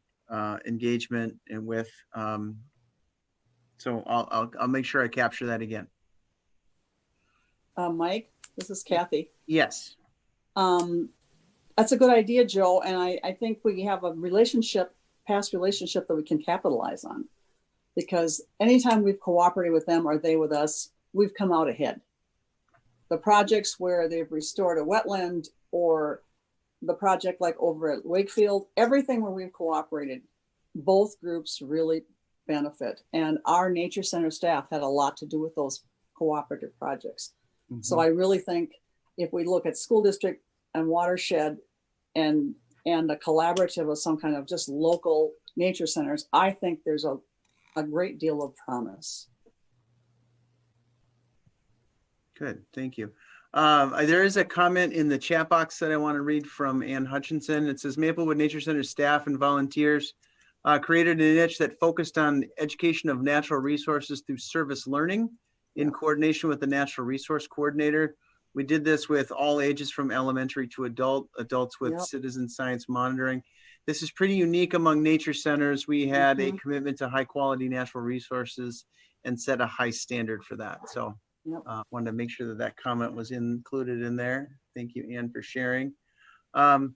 A: engagement and with. So I'll make sure I capture that again.
M: Mike, this is Kathy.
A: Yes.
M: That's a good idea, Joe. And I think we have a past relationship that we can capitalize on, because anytime we've cooperated with them or they with us, we've come out ahead. The projects where they've restored a wetland, or the project like over at Wakefield, everything where we've cooperated, both groups really benefit. And our nature center staff had a lot to do with those cooperative projects. Mm-hmm. So I really think if we look at school district and watershed and a collaborative of some kind of just local nature centers, I think there's a great deal of promise.
A: Good, thank you. There is a comment in the chat box that I want to read from Ann Hutchinson. It says, Maplewood Nature Center staff and volunteers created a niche that focused on education of natural resources through service learning in coordination with the natural resource coordinator. We did this with all ages from elementary to adults with citizen science monitoring. This is pretty unique among nature centers. We had a commitment to high quality natural resources and set a high standard for that. So wanted to make sure that that comment was included in there. Thank you, Ann, for sharing. I'm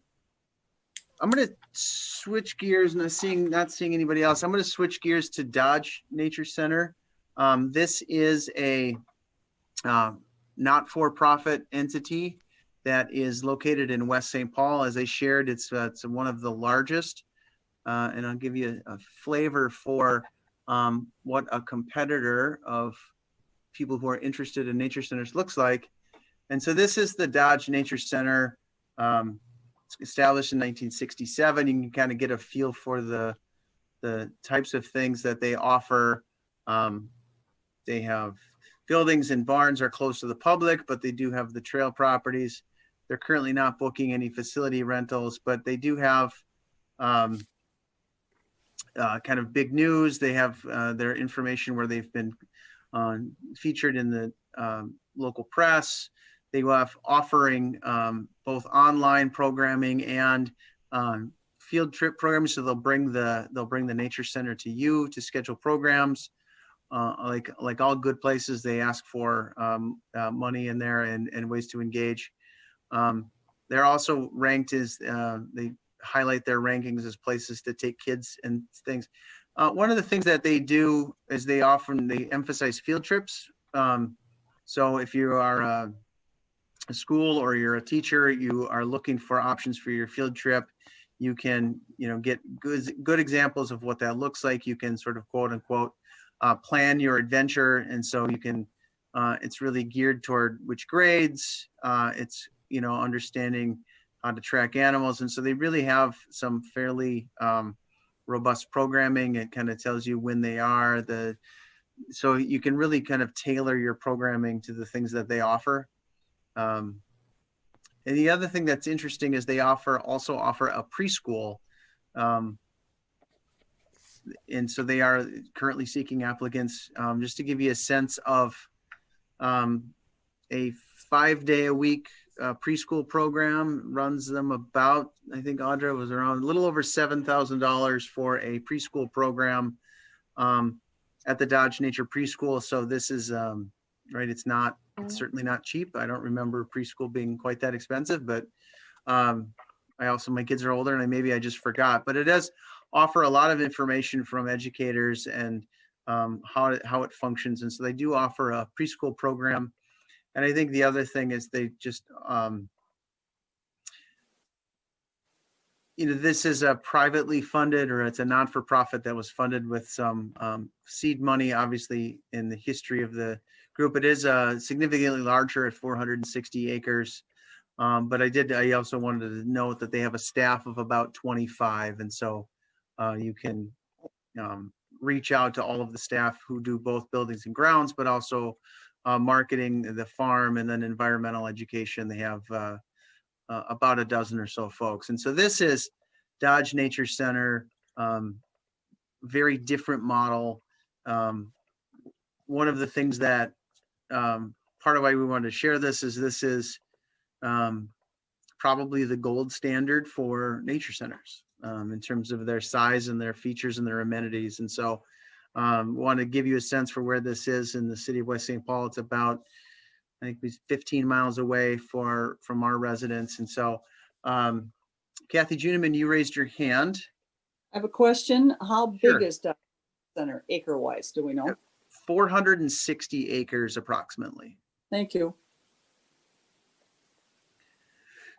A: going to switch gears, not seeing anybody else. I'm going to switch gears to Dodge Nature Center. This is a not-for-profit entity that is located in West St. Paul. As I shared, it's one of the largest, and I'll give you a flavor for what a competitor of people who are interested in nature centers looks like. And so this is the Dodge Nature Center, established in 1967. You can kind of get a feel for the types of things that they offer. They have buildings and barns are close to the public, but they do have the trail properties. They're currently not booking any facility rentals, but they do have kind of big news. They have their information where they've been featured in the local press. They have offering both online programming and field trip programming. So they'll bring the nature center to you to schedule programs. Like all good places, they ask for money in there and ways to engage. They're also ranked as, they highlight their rankings as places to take kids and things. One of the things that they do is they emphasize field trips. So if you are a school or you're a teacher, you are looking for options for your field trip, you can get good examples of what that looks like. You can sort of quote unquote plan your adventure, and so you can it's really geared toward which grades, it's understanding how to track animals, and so they really have some fairly robust programming. It kind of tells you when they are, so you can really kind of tailor your programming to the things that they offer. And the other thing that's interesting is they also offer a preschool. And so they are currently seeking applicants. Just to give you a sense of a 5-day-a-week preschool program runs them about, I think Audra was around a little over $7,000 for a preschool program at the Dodge Nature Preschool. So this is, right, it's certainly not cheap. I don't remember preschool being quite that expensive, but my kids are older and maybe I just forgot, but it does offer a lot of information from educators and how it functions. And so they do offer a preschool program. And I think the other thing is they just, this is a privately funded, or it's a not-for-profit that was funded with some seed money. Obviously, in the history of the group, it is significantly larger at 460 acres. But I also wanted to note that they have a staff of about 25. And so you can reach out to all of the staff who do both buildings and grounds, but also marketing, the farm, and then environmental education. They have about a dozen or so folks. And so this is Dodge Nature Center, very different model. One of the things that part of why we wanted to share this is probably the gold standard for nature centers in terms of their size and their features and their amenities. And so want to give you a sense for where this is in the city of West St. Paul. It's about, I think it's 15 miles away from our residents. And so Kathy Juniman, you raised your hand.
M: I have a question. How
A: Sure.
M: big is Dodge Center acre wise? Do we know?
A: 460 acres approximately.
M: Thank you.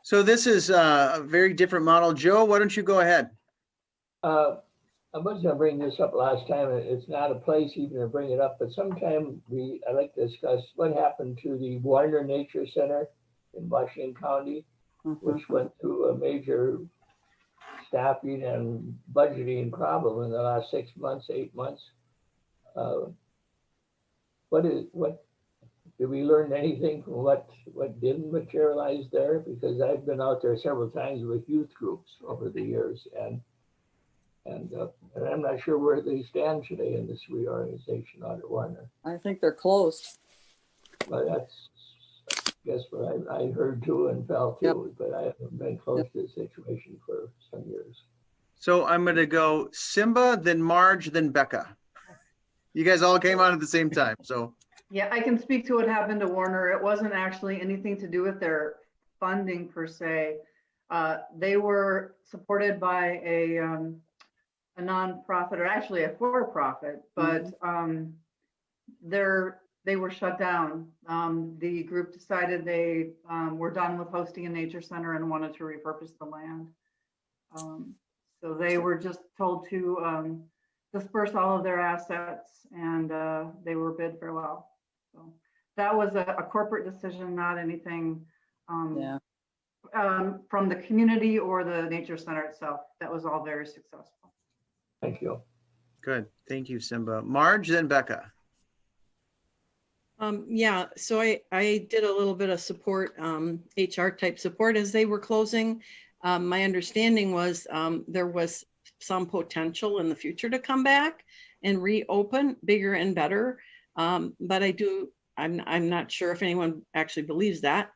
A: So this is a very different model. Joe, why don't you go ahead?
G: I was gonna bring this up last time. It's not a place even to bring it up, but sometime I'd like to discuss what happened to the Warner Nature Center in Washington County, which went through a major staffing and budgeting problem in the last 6 months, 8 months. Did we learn anything from what didn't materialize there? Because I've been out there several times with youth groups over the years, and I'm not sure where they stand today in this reorganization out at Warner.
M: I think they're closed.
G: But that's, I guess, what I heard too and felt too, but I haven't been close to the situation for some years.
A: So I'm going to go Simba, then Marge, then Becca. You guys all came on at the same time, so.
K: Yeah, I can speak to what happened to Warner. It wasn't actually anything to do with their funding per se. They were supported by a nonprofit, or actually a for-profit, but they were shut down. The group decided they were done with hosting a nature center and wanted to repurpose the land. So they were just told to disperse all of their assets, and they were bid farewell. So that was a corporate decision, not anything from the community or the nature center itself. That was all very successful.
G: Thank you.
A: Good. Thank you, Simba. Marge, then Becca.
B: Yeah, so I did a little bit of support, HR type support as they were closing. My understanding was there was some potential in the future to come back and reopen bigger and better. But I'm not sure if anyone actually believes that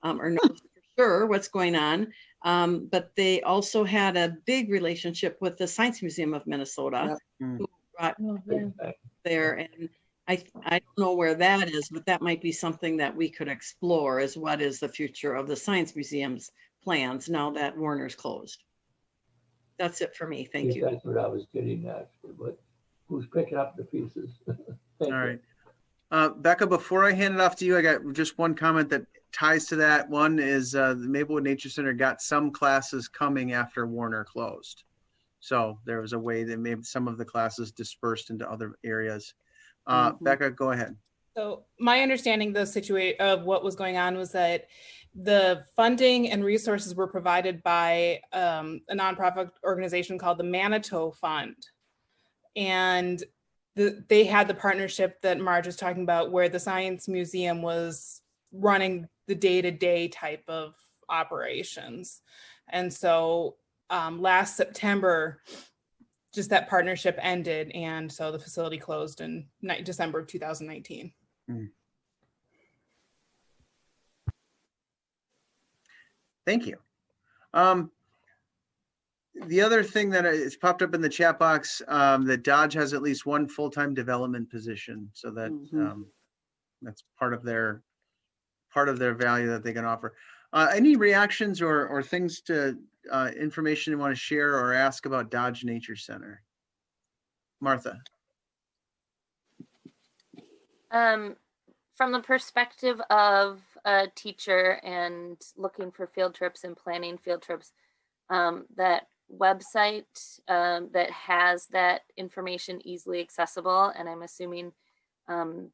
B: or knows for sure what's going on. But they also had a big relationship with the Science Museum of Minnesota, who brought there. And I don't know where that is, but that might be something that we could explore, is what is the future of the Science Museum's plans now that Warner's closed. That's it for me. Thank you.
G: That's what I was getting at, but who's picking up the pieces?
A: All right. Becca, before I hand it off to you, I got just one comment that ties to that. One is the Maplewood Nature Center got some classes coming after Warner closed. So there was a way that maybe some of the classes dispersed into other areas. Becca, go ahead.
D: So my understanding of what was going on was that the funding and resources were provided by a nonprofit organization called the Manitou Fund. And they had the partnership that Marge was talking about, where the Science Museum was running the day-to-day type of operations. And so last September, just that partnership ended. And so the facility closed in December of 2019.
A: Thank you. The other thing that is popped up in the chat box, that Dodge has at least one full-time development position, so that that's part of their value that they can offer. Any reactions or things to information you want to share or ask about Dodge Nature Center? Martha.
N: From the perspective of a teacher and looking for field trips and planning field trips, that website that has that information easily accessible, and I'm assuming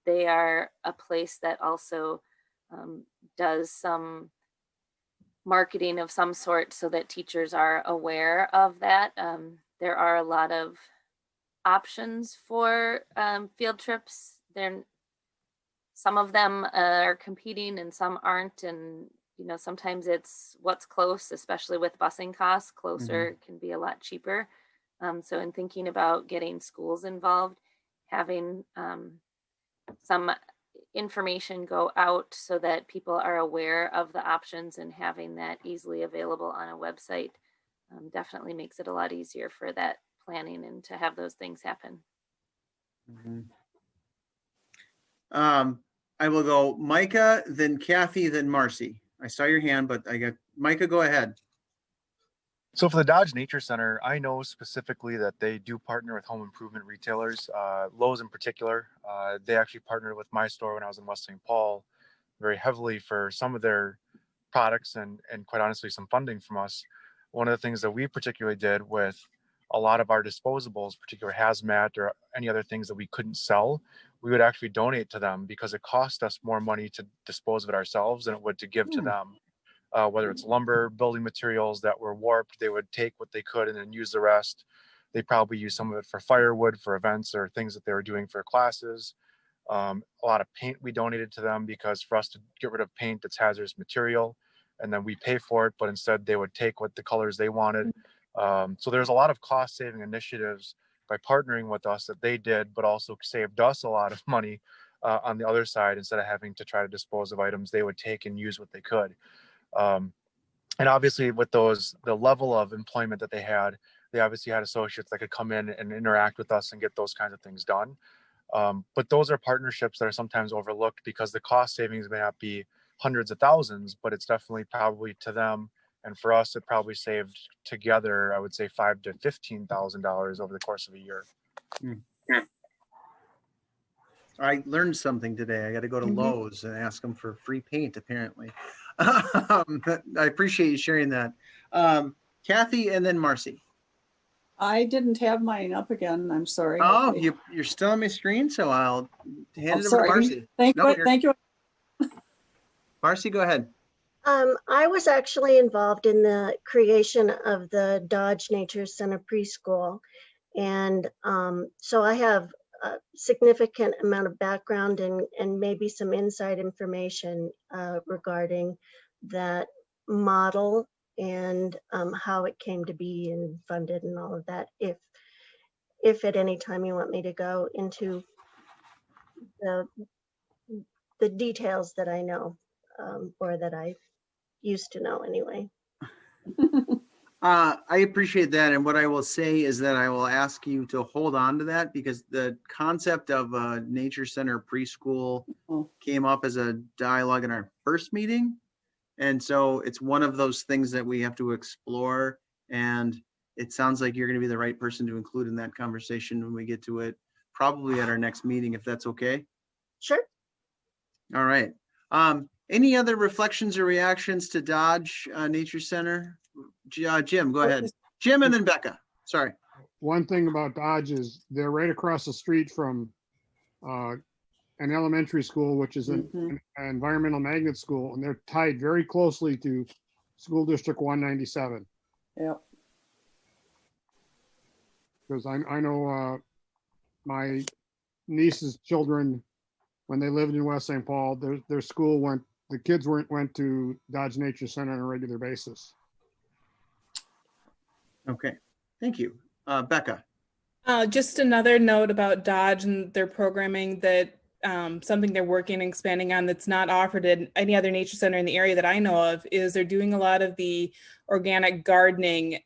N: they are a place that also does some marketing of some sort so that teachers are aware of that. There are a lot of options for field trips. Some of them are competing and some aren't, and sometimes it's what's close, especially with busing costs. Closer can be a lot cheaper. So in thinking about getting schools involved, having some information go out so that people are aware of the options and having that easily available on a website definitely makes it a lot easier for that planning and to have those things happen.
A: I will go Micah, then Kathy, then Marcy. I saw your hand, but I got Micah, go ahead.
F: So for the Dodge Nature Center, I know specifically that they do partner with home improvement retailers, Lowe's in particular. They actually partnered with my store when I was in West St. Paul very heavily for some of their products and quite honestly, some funding from us. One of the things that we particularly did with a lot of our disposables, particular hazmat or any other things that we couldn't sell, we would actually donate to them because it cost us more money to dispose of it ourselves than it would to give to them. Whether it's lumber, building materials that were warped, they would take what they could and then use the rest. They probably use some of it for firewood, for events or things that they were doing for classes. A lot of paint we donated to them because for us to get rid of paint, it's hazardous material, and then we pay for it, but instead they would take what the colors they wanted. So there's a lot of cost saving initiatives by partnering with us that they did, but also saved us a lot of money on the other side. Instead of having to try to dispose of items, they would take and use what they could. And obviously with the level of employment that they obviously had associates that could come in and interact with us and get those kinds of things done. But those are partnerships that are sometimes overlooked because the cost savings may not be hundreds of thousands, but it's definitely probably to them. And for us, it probably saved together, I would say $5,000 to $15,000 over the course of a year.
A: I learned something today. I got to go to Lowe's and ask them for free paint, apparently. I appreciate you sharing that. Kathy and then Marcy.
M: I didn't have mine up again. I'm sorry.
A: Oh, you're still on my screen, so I'll hand it over to Marcy.
M: Thank you.
A: Marcy, go ahead.
I: I was actually involved in the creation of the Dodge Nature Center preschool. And so I have a significant amount of background and maybe some inside information regarding that model and how it came to be and funded and all of that. If at any time you want me to go into the details that I know or that I used to know anyway.
A: I appreciate that. And what I will say is that I will ask you to hold on to that because the concept of a nature center preschool came up as a dialogue in our first meeting. And so it's one of those things that we have to explore. And it sounds like you're going to be the right person to include in that conversation when we get to it, probably at our next meeting, if that's okay.
I: Sure.
A: All right. Any other reflections or reactions to Dodge Nature Center? Jim, go ahead. Jim and then Becca. Sorry.
E: One thing about Dodge is they're right across the street from an elementary school, which is an environmental magnet school, and they're tied very closely to School District 197.
M: Yep.
E: Because I know my niece's children, when they lived in West St. Paul, their school the kids went to Dodge Nature Center on a regular basis.
A: Okay, thank you. Becca.
D: Just another note about Dodge and their programming that something they're working and expanding on that's not offered in any other nature center in the area that I know of is they're doing a lot of the organic gardening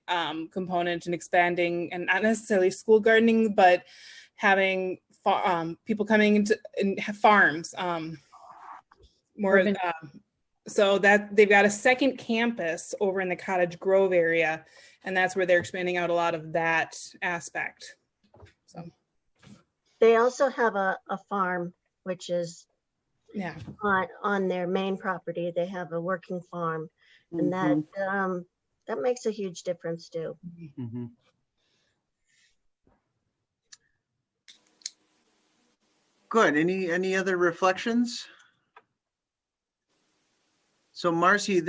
D: component and expanding, and not necessarily school gardening, but having people coming into and have farms more. So that they've got a second campus over in the Cottage Grove area, and that's where they're expanding out a lot of that aspect. So
I: they also have a farm, which is on their main property. They have a working farm, and that makes a huge difference too.
A: Good. Any other reflections? So Marcy, I'm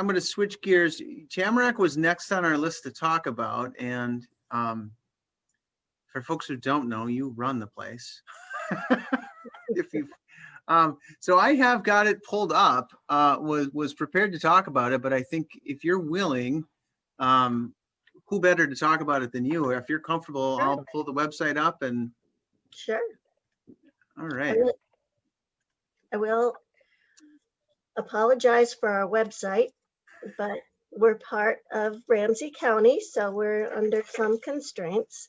A: going to switch gears. Tamarack was next on our list to talk about. And for folks who don't know, you run the place. If you, so I have got it pulled up, was prepared to talk about it, but I think if you're willing, who better to talk about it than you? If you're comfortable, I'll pull the website up and.
I: Sure.
A: All right.
I: I will apologize for our website, but we're part of Ramsey County, so we're under some constraints.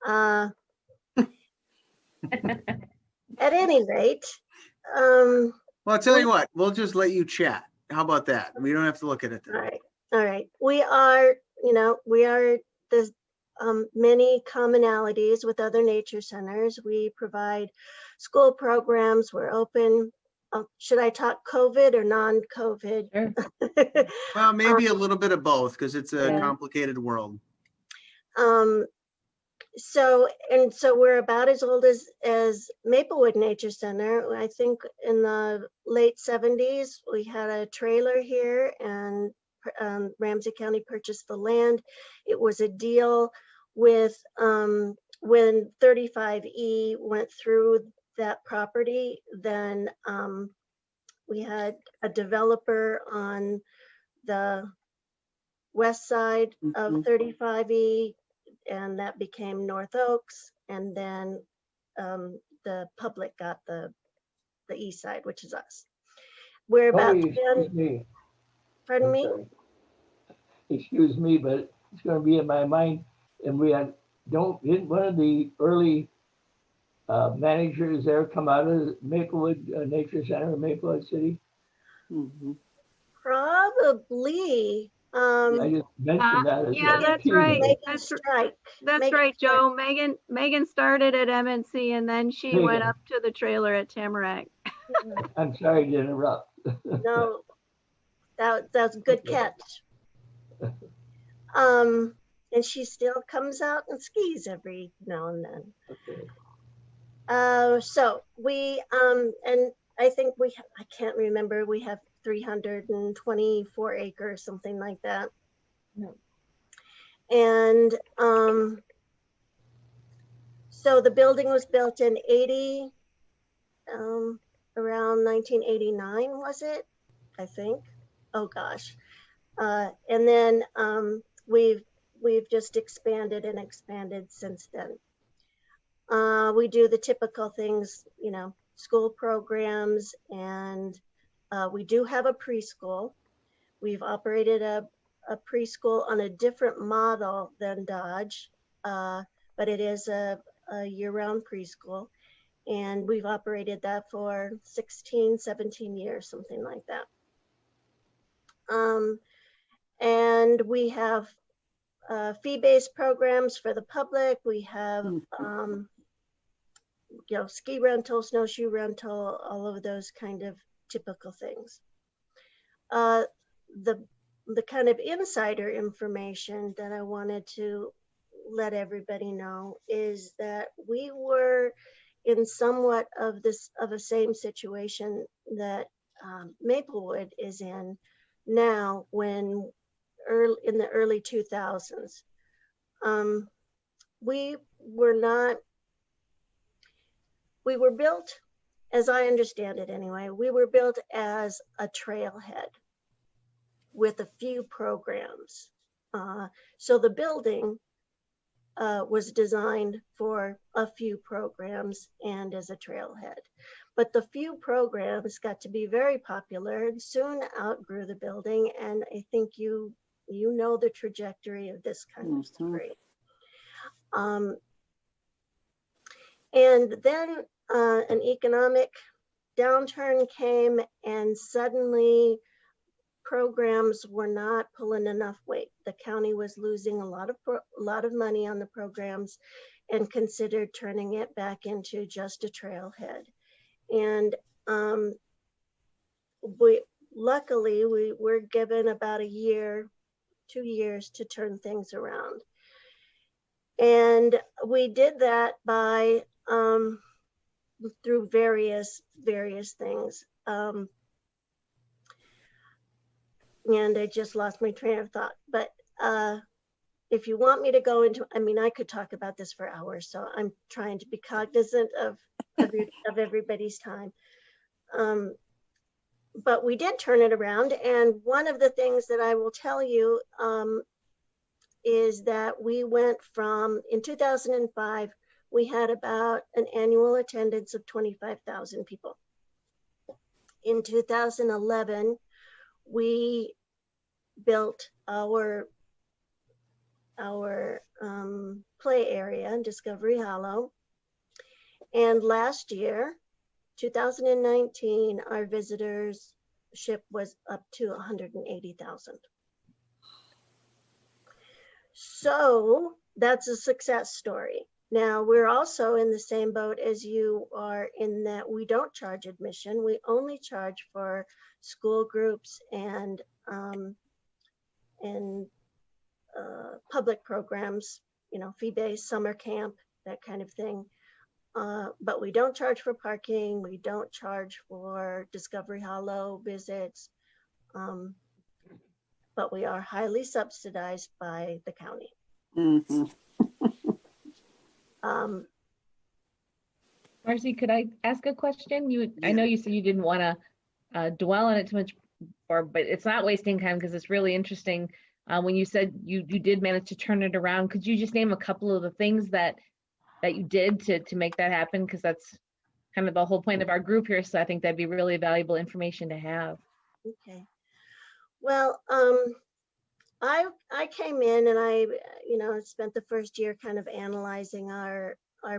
I: At any rate.
A: Well, I'll tell you what, we'll just let you chat. How about that? We don't have to look at it.
I: All right. All right. We are the many commonalities with other nature centers. We provide school programs. We're open. Should I talk COVID or non-COVID?
C: Sure.
A: Well, maybe a little bit of both because it's a complicated world.
I: So we're about as old as Maplewood Nature Center. I think in the late 70s, we had a trailer here and Ramsey County purchased the land. It was a deal with when 35E went through that property, then we had a developer on the west side of 35E, and that became North Oaks, and then the public got the east side, which is us. We're about
G: Excuse me.
I: Pardon me?
G: Sorry. Excuse me, but it's going to be in my mind. And we had, didn't one of the early managers there come out of Maplewood Nature Center in Maplewood City?
I: Probably.
G: I just mentioned that.
H: Yeah, that's right. That's right, Joe. Megan started at MNC and then she went up to the trailer at Tamarack.
G: I'm sorry to interrupt.
I: No, that's a good catch. And she still comes out and skis every now and then.
G: Okay.
I: So we and I think I can't remember, we have 324 acres, something like that. And so the building was built in around 1989, was it? I think. Oh gosh. And then we've just expanded and expanded since then. We do the typical things, school programs, and we do have a preschool. We've operated a preschool on a different model than Dodge, but it is a year-round preschool. And we've operated that for 16, 17 years, something like that. And we have fee-based programs for the public. We have ski rental, snowshoe rental, all of those kind of typical things. The kind of insider information that I wanted to let everybody know is that we were in somewhat of a same situation that Maplewood is in now, when in the early 2000s. We were built, as I understand it anyway, we were built as a trailhead with a few programs. So the building was designed for a few programs and as a trailhead. But the few programs got to be very popular and soon outgrew the building. And I think you know the trajectory of this kind of story. And then an economic downturn came, and suddenly programs were not pulling enough weight. The county was losing a lot of money on the programs and considered turning it back into just a trailhead. And luckily we were given about a year, 2 years to turn things around. And we did that by through various things. and I just lost my train of thought. But if you want me to go into, I mean, I could talk about this for hours, so I'm trying to be cognizant of everybody's time. But we did turn it around, and one of the things that I will tell you is that we went from, in 2005, we had about an annual attendance of 25,000 people. In 2011, we built our play area in Discovery Hollow. And last year, 2019, our visitorship was up to 180,000. So that's a success story. Now, we're also in the same boat as you are in that we don't charge admission. We only charge for school groups and public programs, you know, fee-based, summer camp, that kind of thing. But we don't charge for parking. We don't charge for Discovery Hollow visits. But we are highly subsidized by the county.
M: Mm-hmm.
C: Marcy, could I ask a question? I know you said you didn't want to dwell on it too much, but it's not wasting time because it's really interesting. When you said you did manage to turn it around, could you just name a couple of the things that you did to make that happen? Because that's kind of the whole point of our group here. So I think that'd be really valuable information to have.
I: Okay. Well, I came in and I spent the first year kind of analyzing our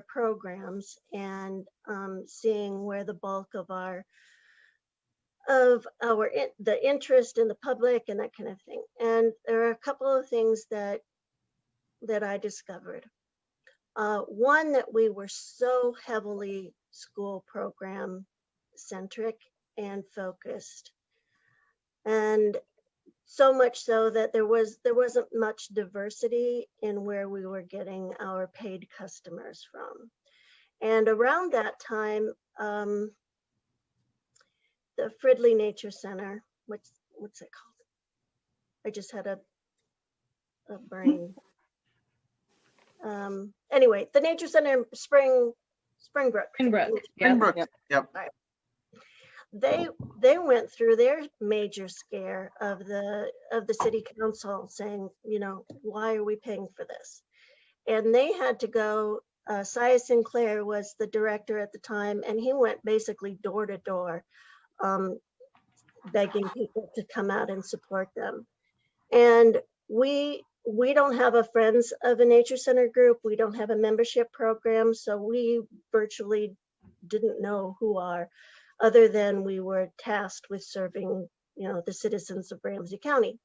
I: programs and seeing where the bulk of the interest in the public and that kind of thing. And there are a couple of things that I discovered. One, that we were so heavily school program centric and focused, and so much so that there wasn't much diversity in where we were getting our paid customers from. And around that time, the Fridley Nature Center, what's it called? I just had a brain. Anyway, the Nature Center Springbrook.
A: Springbrook. Yep.
I: Right. They went through their major scare of the city council saying, you know, why are we paying for this? And they had to go. Sia Sinclair was the director at the time, and he went basically door to door, begging people to come out and support them. And we don't have a Friends of a Nature Center group. We don't have a membership program, so we virtually didn't know who are, other than we were tasked with serving, you know, the citizens of Ramsey County.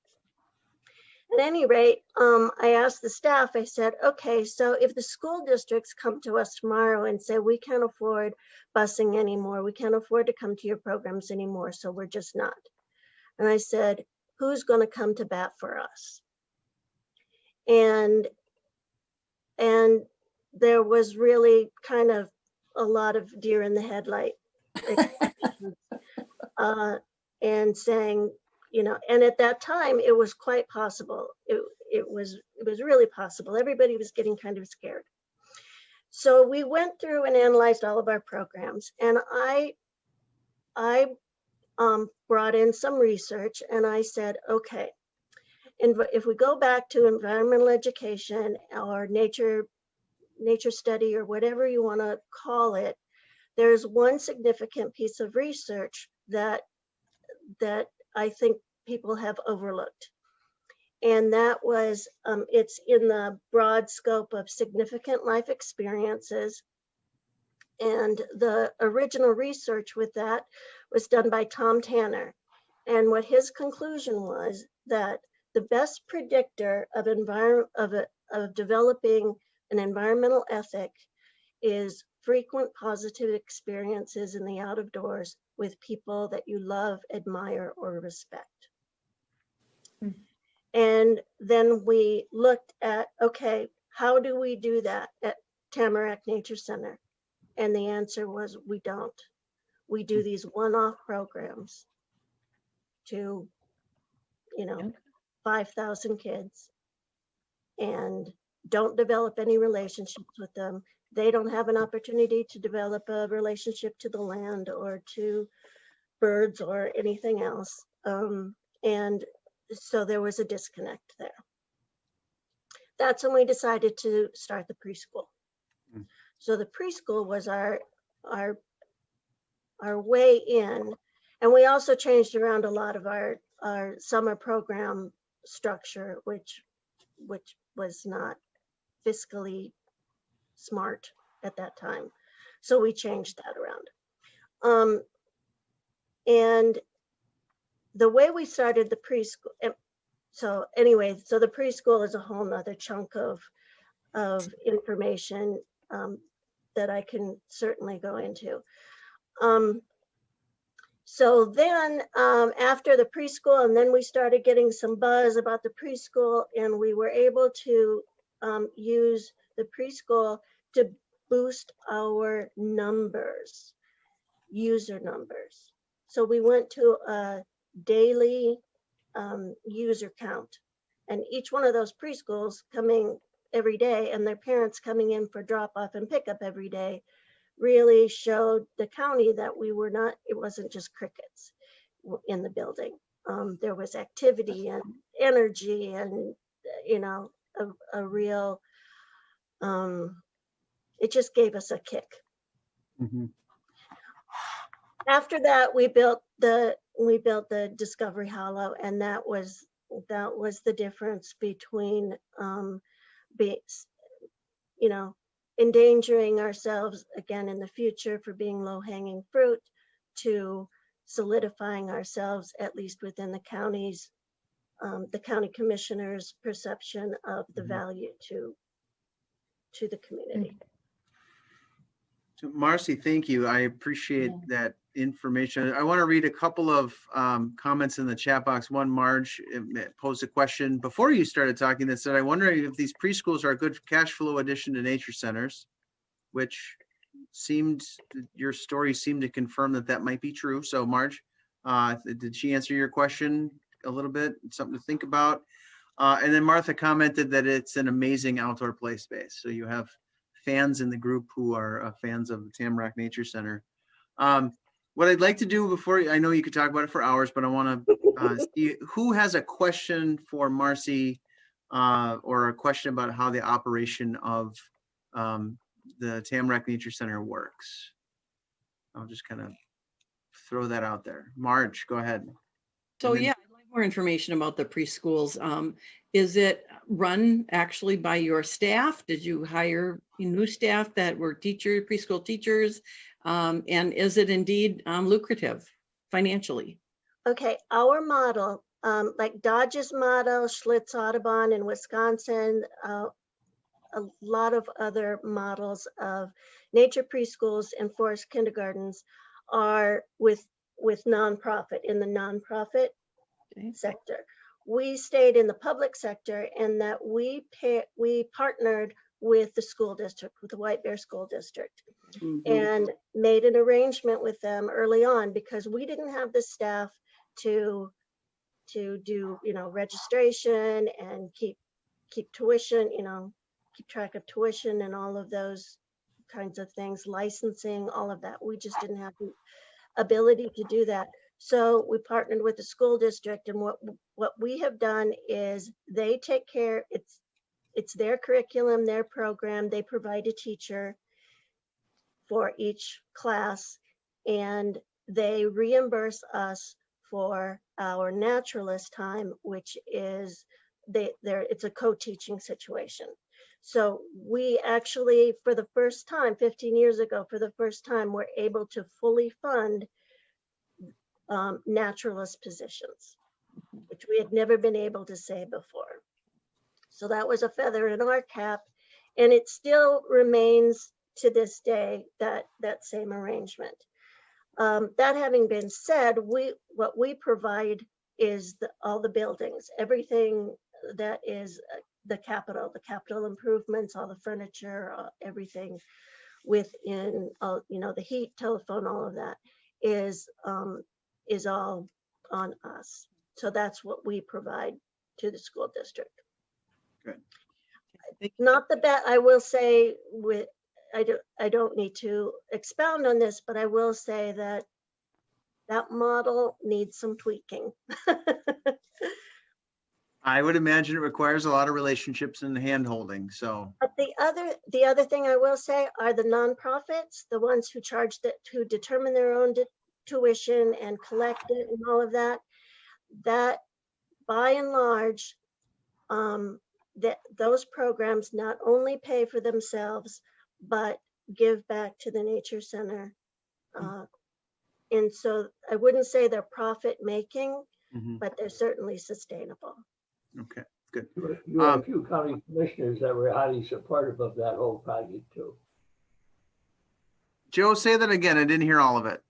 I: At any rate, I asked the staff, I said, okay, so if the school districts come to us tomorrow and say, we can't afford busing anymore, we can't afford to come to your programs anymore, so we're just not. And I said, who's going to come to bat for us? And there was really kind of a lot of deer in the headlight and saying, you know, and at that time it was quite possible. It was really possible. Everybody was getting kind of scared. So we went through and analyzed all of our programs, and I brought in some research, and I said, okay, and if we go back to environmental education or nature study or whatever you want to call it, there's one significant piece of research that I think people have overlooked. And that was, it's in the broad scope of significant life experiences. And the original research with that was done by Tom Tanner. And what his conclusion was that the best predictor of developing an environmental ethic is frequent positive experiences in the out of doors with people that you love, admire, or respect. And then we looked at, okay, how do we do that at Tamarack Nature Center? And the answer was, we don't. We do these one-off programs to, you know, 5,000 kids and don't develop any relationships with them. They don't have an opportunity to develop a relationship to the land or to birds or anything else. And so there was a disconnect there. That's when we decided to start the preschool. So the preschool was our way in, and we also changed around a lot of our summer program structure, which was not fiscally smart at that time. So we changed that around. And the way we started the preschool, so anyway, so the preschool is a whole nother chunk of information that I can certainly go into. So then after the preschool, and then we started getting some buzz about the preschool, and we were able to use the preschool to boost our numbers, user numbers. So we went to a daily user count, and each one of those preschools coming every day and their parents coming in for drop off and pickup every day really showed the county that we were not, it wasn't just crickets in the building. There was activity and energy and, you know, a real, it just gave us a kick.
A: Mm-hmm.
I: After that, we built the Discovery Hollow, and that was the difference between, you know, endangering ourselves again in the future for being low-hanging fruit to solidifying ourselves, at least within the county's, the county commissioner's perception of the value to the community.
A: So Marcy, thank you. I appreciate that information. I want to read a couple of comments in the chat box. One, Marge posed a question before you started talking that said, I wonder if these preschools are a good cash flow addition to nature centers, which your story seemed to confirm that might be true. So Marge, did she answer your question a little bit? Something to think about. And then Martha commented that it's an amazing outdoor play space. So you have fans in the group who are fans of the Tamarack Nature Center. What I'd like to do before, I know you could talk about it for hours, but I want to see who has a question for Marcy or a question about how the operation of the Tamarack Nature Center works. I'll just kind of throw that out there. Marge, go ahead.
B: So yeah, I'd like more information about the preschools. Is it run actually by your staff? Did you hire new staff that were preschool teachers? And is it indeed lucrative financially?
I: Okay, our model, like Dodge's model, Schlitz Audubon in Wisconsin, a lot of other models of nature preschools and forest kindergartens are with nonprofit, in the nonprofit sector. We stayed in the public sector in that we partnered with the school district, with the White Bear School District, and made an arrangement with them early on because we didn't have the staff to do, you know, registration and keep tuition, you know, keep track of tuition and all of those kinds of things, licensing, all of that. We just didn't have the ability to do that. So we partnered with the school district, and what we have done is they take care, it's their curriculum, their program, they provide a teacher for each class, and they reimburse us for our naturalist time, which is it's a co-teaching situation. So we actually, for the first time, 15 years ago, for the first time, were able to fully fund naturalist positions, which we had never been able to say before. So that was a feather in our cap, and it still remains to this day that same arrangement. That having been said, what we provide is all the buildings, everything that is the capital improvements, all the furniture, everything within, you know, the heat, telephone, all of that is all on us. So that's what we provide to the school district.
A: Good.
I: Not the best, I will say, I don't need to expound on this, but I will say that that model needs some tweaking.
A: I would imagine it requires a lot of relationships and hand-holding, so.
I: But the other thing I will say are the nonprofits, the ones who who determine their own tuition and collect it and all of that, that by and large, those programs not only pay for themselves, but give back to the Nature Center. And so I wouldn't say they're profit making, but they're certainly sustainable.
A: Okay, good.
G: You had a few county commissioners that were highly supportive of that whole project too.
A: Joe, say that again. I didn't hear all of it.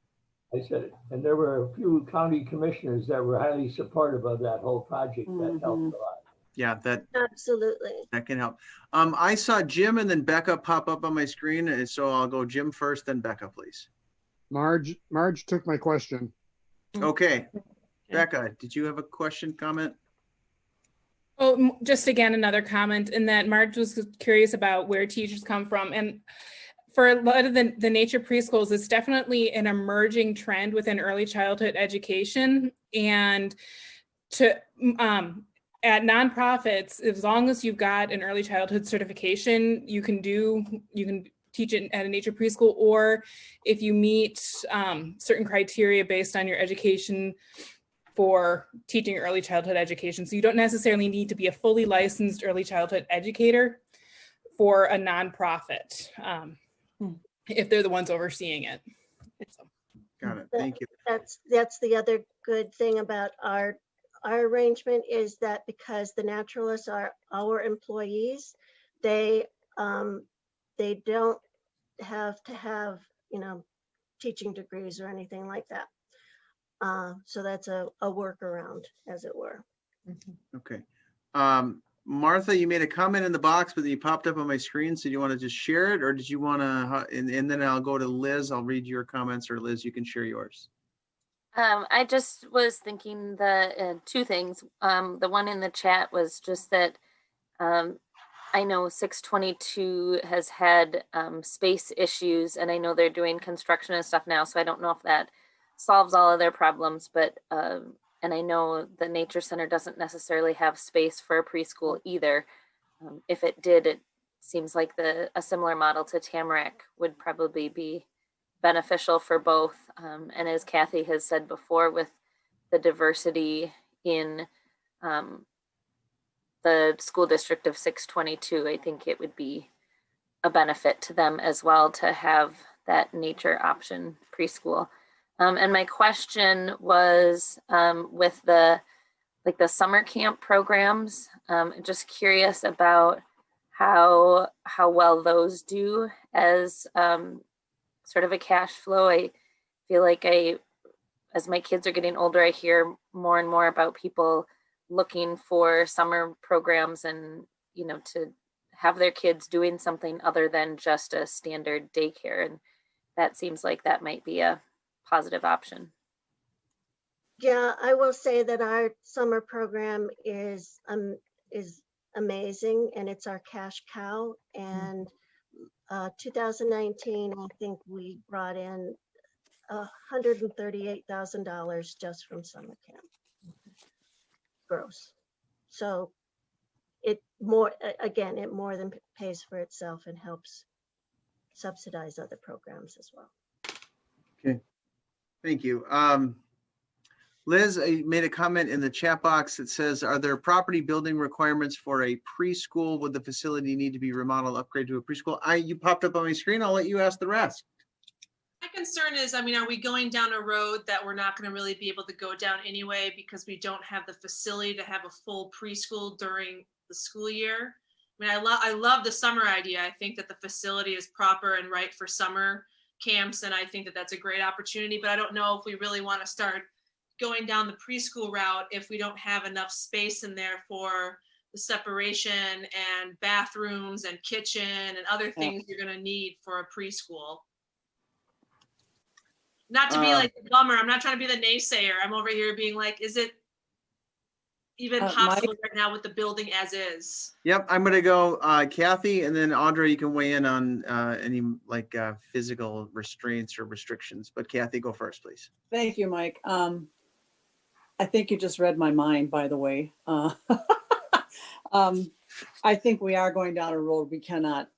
G: I said it. And there were a few county commissioners that were highly supportive of that whole project. That helped a lot.
A: Yeah, that
I: absolutely,
A: that can help. I saw Jim and then Becca pop up on my screen, and so I'll go Jim first, then Becca, please.
E: Marge took my question.
A: Okay. Becca, did you have a question, comment?
D: Oh, just again, another comment in that Marge was curious about where teachers come from. And for a lot of the nature preschools, it's definitely an emerging trend within early childhood education. And to at nonprofits, as long as you've got an early childhood certification, you can teach it at a nature preschool, or if you meet certain criteria based on your education for teaching early childhood education. So you don't necessarily need to be a fully licensed early childhood educator for a nonprofit, if they're the ones overseeing it. So.
A: Got it, thank you.
I: That's the other good thing about our arrangement, is that because the naturalists are our employees, they don't have to have, teaching degrees or anything like that. So that's a workaround, as it were.
A: Okay. Martha, you made a comment in the box, but then you popped up on my screen. So do you want to just share it, or did you want to, and then I'll go to Liz. I'll read your comments, or Liz, you can share yours.
N: I just was thinking the two things. The one in the chat was just that I know 622 has had space issues, and I know they're doing construction and stuff now, so I don't know if that solves all of their problems, but and I know the Nature Center doesn't necessarily have space for a preschool either. If it did, it seems like a similar model to Tamarack would probably be beneficial for both. And as Kathy has said before, with the diversity in the school district of 622, I think it would be a benefit to them as well to have that nature option preschool. And my question was with the summer camp programs, just curious about how well those do as sort of a cash flow. I feel like as my kids are getting older, I hear more and more about people looking for summer programs and, to have their kids doing something other than just a standard daycare. And that seems like that might be a positive option.
I: Yeah, I will say that our summer program is amazing, and it's our cash cow. And 2019, I think we brought in $138,000 just from summer camp, gross. So it more than pays for itself and helps subsidize other programs as well.
A: Okay, thank you. Liz, I made a comment in the chat box that says, are there property building requirements for a preschool? Would the facility need to be remodeled, upgrade to a preschool? You popped up on my screen. I'll let you ask the rest.
L: My concern is, are we going down a road that we're not going to really be able to go down anyway because we don't have the facility to have a full preschool during the school year? I love the summer idea. I think that the facility is proper and right for summer camps, and I think that that's a great opportunity, but I don't know if we really want to start going down the preschool route if we don't have enough space in there for the separation and bathrooms and kitchen and other things you're going to need for a preschool. Not to be like the bummer. I'm not trying to be the naysayer. I'm over here being like, is it even
M: Mike?
L: possible right now with the building as is?
A: Yep, I'm gonna go Kathy, and then Audra, you can weigh in on any like physical restraints or restrictions. But Kathy, go first, please.
M: Thank you, Mike. I think you just read my mind, by the way. I think we are going down a road we cannot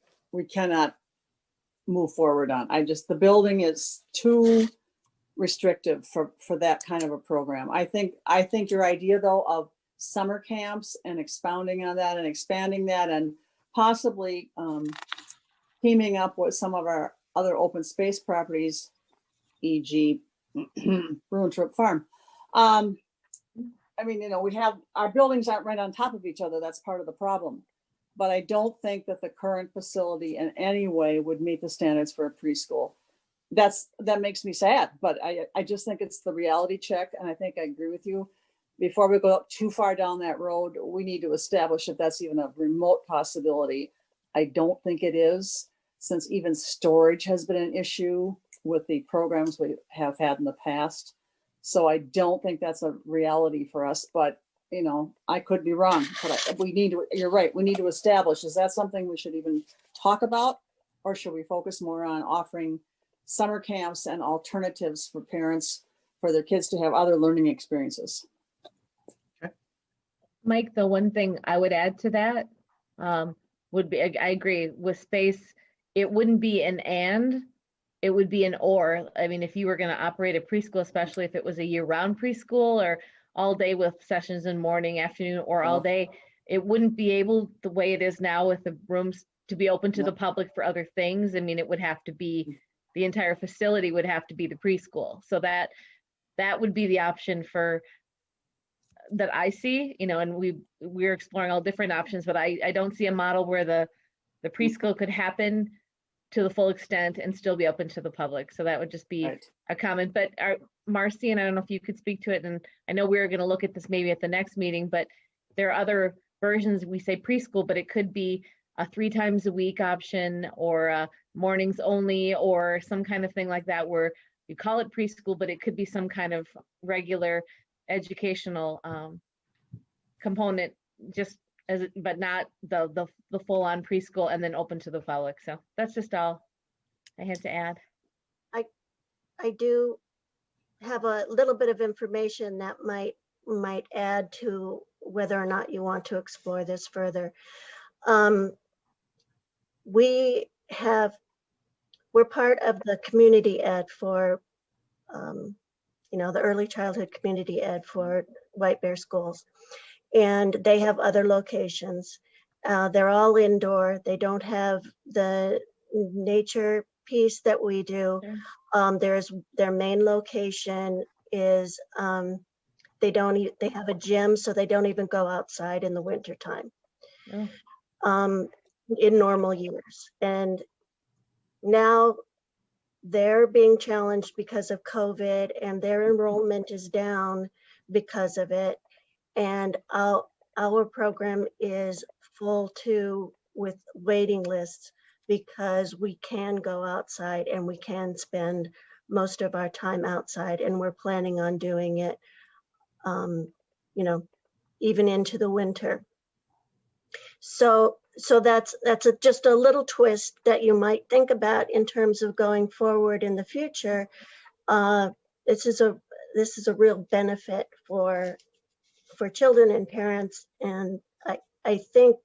M: move forward on. The building is too restrictive for that kind of a program. I think your idea though of summer camps and expounding on that and expanding that and possibly teaming up with some of our other open space properties, e.g. Bruin Troop Farm. I mean, you know, we have, our buildings aren't right on top of each other. That's part of the problem. But I don't think that the current facility in any way would meet the standards for a preschool. That makes me sad, but I just think it's the reality check. And I think I agree with you. Before we go too far down that road, we need to establish if that's even a remote possibility. I don't think it is, since even storage has been an issue with the programs we have had in the past. So I don't think that's a reality for us, but you know, I could be wrong, but we need to, you're right, we need to establish, is that something we should even talk about? Or should we focus more on offering summer camps and alternatives for parents, for their kids to have other learning experiences?
A: Okay.
C: Mike, the one thing I would add to that would be, I agree with space, it wouldn't be an and, it would be an or. I mean, if you were going to operate a preschool, especially if it was a year-round preschool or all day with sessions in morning, afternoon, or all day, it wouldn't be able, the way it is now with the rooms, to be open to the public for other things. I mean, it would have to be, the entire facility would have to be the preschool. So that would be the option for, that I see, you know, and we're exploring all different options, but I don't see a model where the preschool could happen to the full extent and still be open to the public. So that would just be a comment. But Marcy, and I don't know if you could speak to it, and I know we were going to look at this maybe at the next meeting, but there are other versions. We say preschool, but it could be a 3 times a week option, or mornings only, or some kind of thing like that, where you call it preschool, but it could be some kind of regular educational component, just as it, but not the full-on preschool and then open to the public. So that's just all I had to add.
I: I do have a little bit of information that might add to whether or not you want to explore this further. We're part of the community ed for, you know, the early childhood community ed for White Bear Schools, and they have other locations. They're all indoor. They don't have the nature piece that we do. Their main location is they have a gym, so they don't even go outside in the wintertime. In normal years. And now they're being challenged because of COVID, and their enrollment is down because of it. And our program is full too, with waiting lists, because we can go outside and we can spend most of our time outside, and we're planning on doing it, you know, even into the winter. So that's just a little twist that you might think about in terms of going forward in the future. This is a real benefit for children and parents, and I think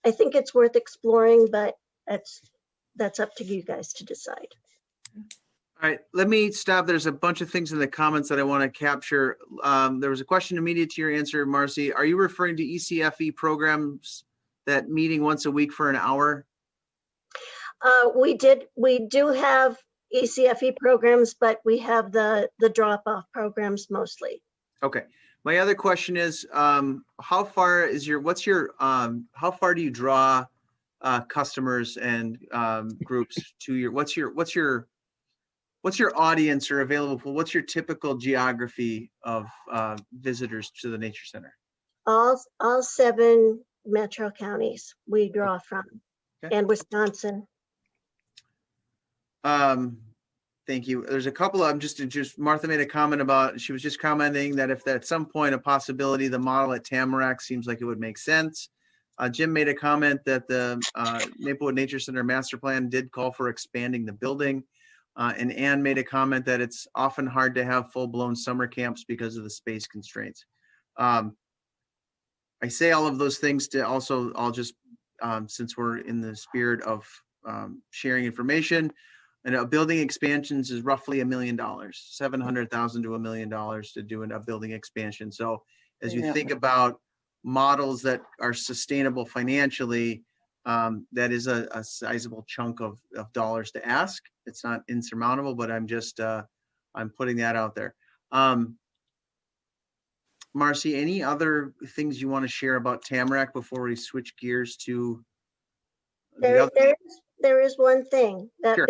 I: it's worth exploring, but that's up to you guys to decide.
A: All right, let me stop. There's a bunch of things in the comments that I want to capture. There was a question immediate to your answer, Marcy. Are you referring to ECFE programs that meeting once a week for an hour?
I: We do have ECFE programs, but we have the drop-off programs mostly.
A: Okay. My other question is, how far do you draw customers and groups to your, what's your audience or available pool? What's your typical geography of visitors to the nature center?
I: All 7 metro counties we draw from, and Wisconsin.
A: Thank you. There's a couple of, just Martha made a comment about, she was just commenting that if at some point a possibility, the model at Tamarack seems like it would make sense. Jim made a comment that the Maplewood Nature Center master plan did call for expanding the building. And Ann made a comment that it's often hard to have full-blown summer camps because of the space constraints. I say all of those things to also, I'll just, since we're in the spirit of sharing information, and building expansions is roughly $1 million, $700,000 to $1 million to do a building expansion. So as you think about models that are sustainable financially, that is a sizable chunk of dollars to ask. It's not insurmountable, but I'm just, I'm putting that out there. Marcy, any other things you want to share about Tamarack before we switch gears to
I: There is one thing that
A: Sure.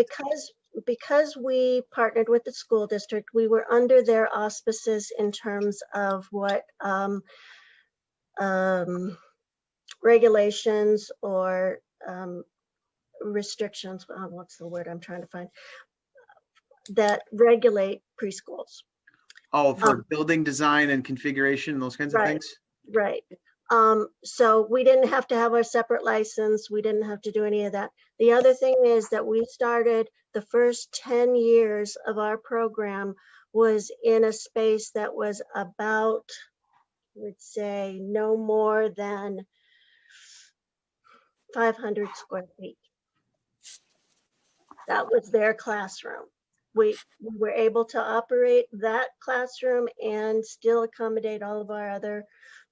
I: because we partnered with the school district, we were under their auspices in terms of what regulations or restrictions, what's the word I'm trying to find, that regulate preschools.
A: Oh, for building design and configuration and those kinds of things?
I: Right. So we didn't have to have our separate license. We didn't have to do any of that. The other thing is that we started the first 10 years of our program was in a space that was about, I would say, no more than 500 square feet. That was their classroom. We were able to operate that classroom and still accommodate all of our other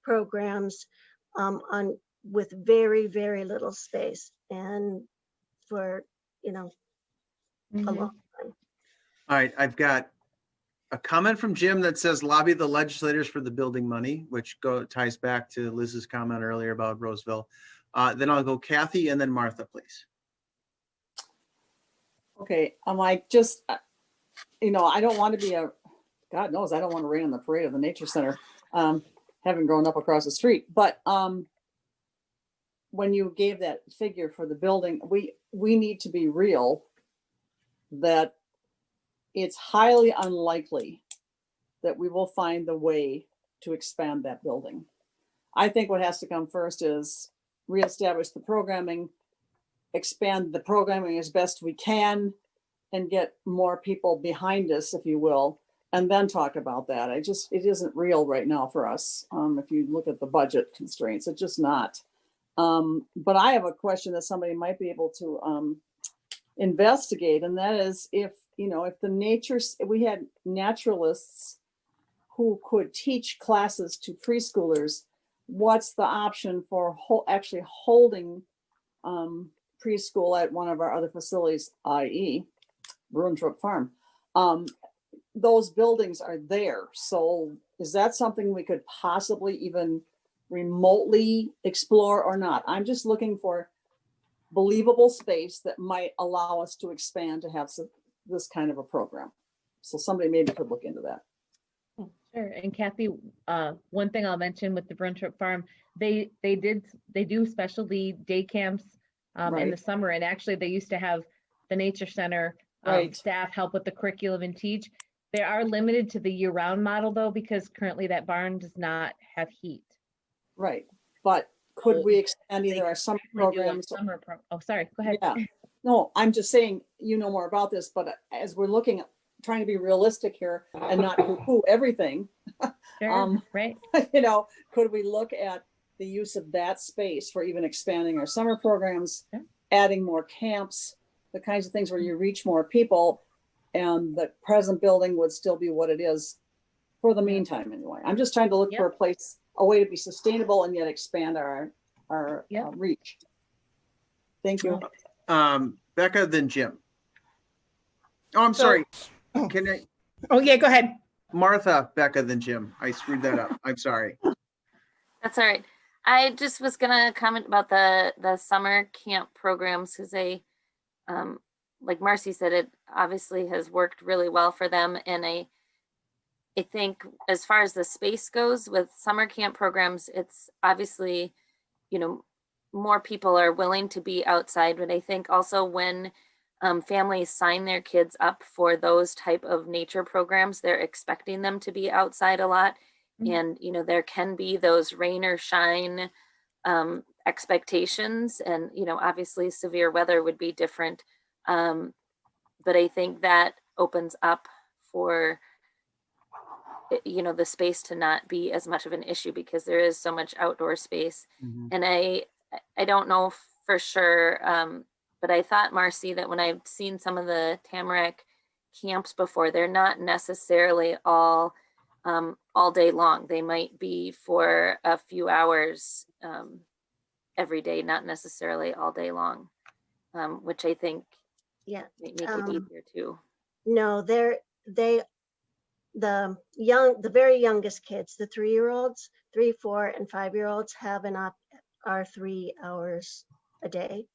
I: programs with very, very little space, and for, a long time.
A: All right, I've got a comment from Jim that says lobby the legislators for the building money, which ties back to Liz's comment earlier about Roseville. Then I'll go Kathy and then Martha, please.
M: Okay, I'm like, just, I don't want to be God knows, I don't want to rain on the parade of the nature center, having grown up across the street. But when you gave that figure for the building, we need to be real that it's highly unlikely that we will find the way to expand that building. I think what has to come first is reestablish the programming, expand the programming as best we can, and get more people behind us, if you will, and then talk about that. It isn't real right now for us. If you look at the budget constraints, it's just not. But I have a question that somebody might be able to investigate, and that is if we had naturalists who could teach classes to preschoolers, what's the option for actually holding preschool at one of our other facilities, i.e. Brunswick Farm? Those buildings are there. So is that something we could possibly even remotely explore or not? I'm just looking for believable space that might allow us to expand to have this kind of a program. So somebody maybe could look into that.
C: Sure. And Kathy, one thing I'll mention with the Brunswick Farm, they do specialty day camps in the summer, and actually they used to have the nature center staff help with the curriculum and teach. They are limited to the year-round model though, because currently that barn does not have heat.
M: Right, but could we expand either our summer programs?
C: Oh, sorry, go ahead.
M: Yeah, no, I'm just saying, you know more about this, but as we're looking at trying to be realistic here and not poo-poo everything,
C: sure, right?
M: Could we look at the use of that space for even expanding our summer programs, adding more camps, the kinds of things where you reach more people, and the present building would still be what it is for the meantime anyway. I'm just trying to look for a way to be sustainable and yet expand our reach. Thank you.
A: Becca, then Jim. Oh, I'm sorry. Can I?
D: Oh yeah, go ahead.
A: Martha, Becca, then Jim. I screwed that up. I'm sorry.
N: That's all right. I just was gonna comment about the summer camp programs, because they, like Marcy said, it obviously has worked really well for them. And I think as far as the space goes with summer camp programs, it's obviously, more people are willing to be outside. But I think also when families sign their kids up for those type of nature programs, they're expecting them to be outside a lot. And, you know, there can be those rain or shine expectations. And, you know, obviously severe weather would be different. But I think that opens up for, you know, the space to not be as much of an issue because there is so much outdoor space. And I don't know for sure, but I thought, Marcy, that when I've seen some of the Tamarack camps before, they're not necessarily all day long. They might be for a few hours every day, not necessarily all day long, which I think
I: Yeah.
N: make it easier too.
I: No, the very youngest kids, the 3-year-olds, 3, 4, and 5-year-olds are 3 hours a day,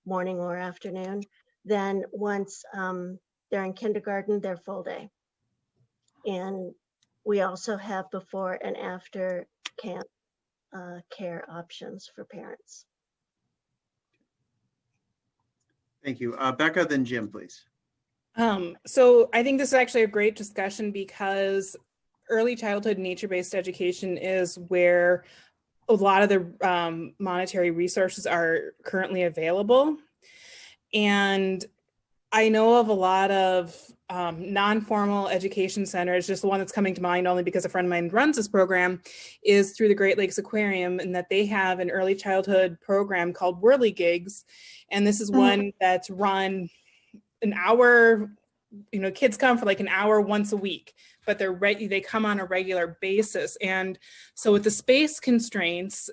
I: morning or afternoon. Then once they're in kindergarten, they're full day. And we also have before and after camp care options for parents.
A: Thank you. Becca, then Jim, please.
D: So I think this is actually a great discussion because early childhood nature-based education is where a lot of the monetary resources are currently available. And I know of a lot of non-formal education centers, just the one that's coming to mind only because a friend of mine runs this program, is through the Great Lakes Aquarium, and that they have an early childhood program called Whirligigs. And this is one that's run an hour, you know, kids come for like an hour once a week, but they come on a regular basis. And so with the space constraints,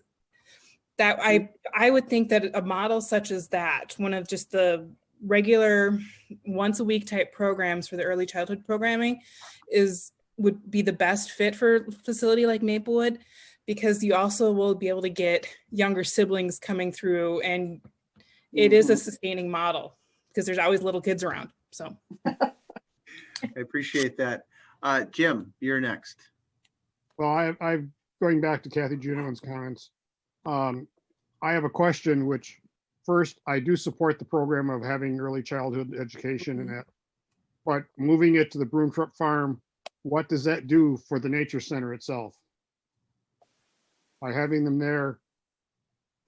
D: that I would think that a model such as that, one of just the regular once a week type programs for the early childhood programming would be the best fit for a facility like Maplewood, because you also will be able to get younger siblings coming through, and it is a sustaining model because there's always little kids around. So
A: I appreciate that. Jim, you're next.
E: Well, I'm going back to Kathy Juneau's comments. I have a question, which first, I do support the program of having early childhood education and that, but moving it to the Broomtrup Farm, what does that do for the nature center itself? By having them there,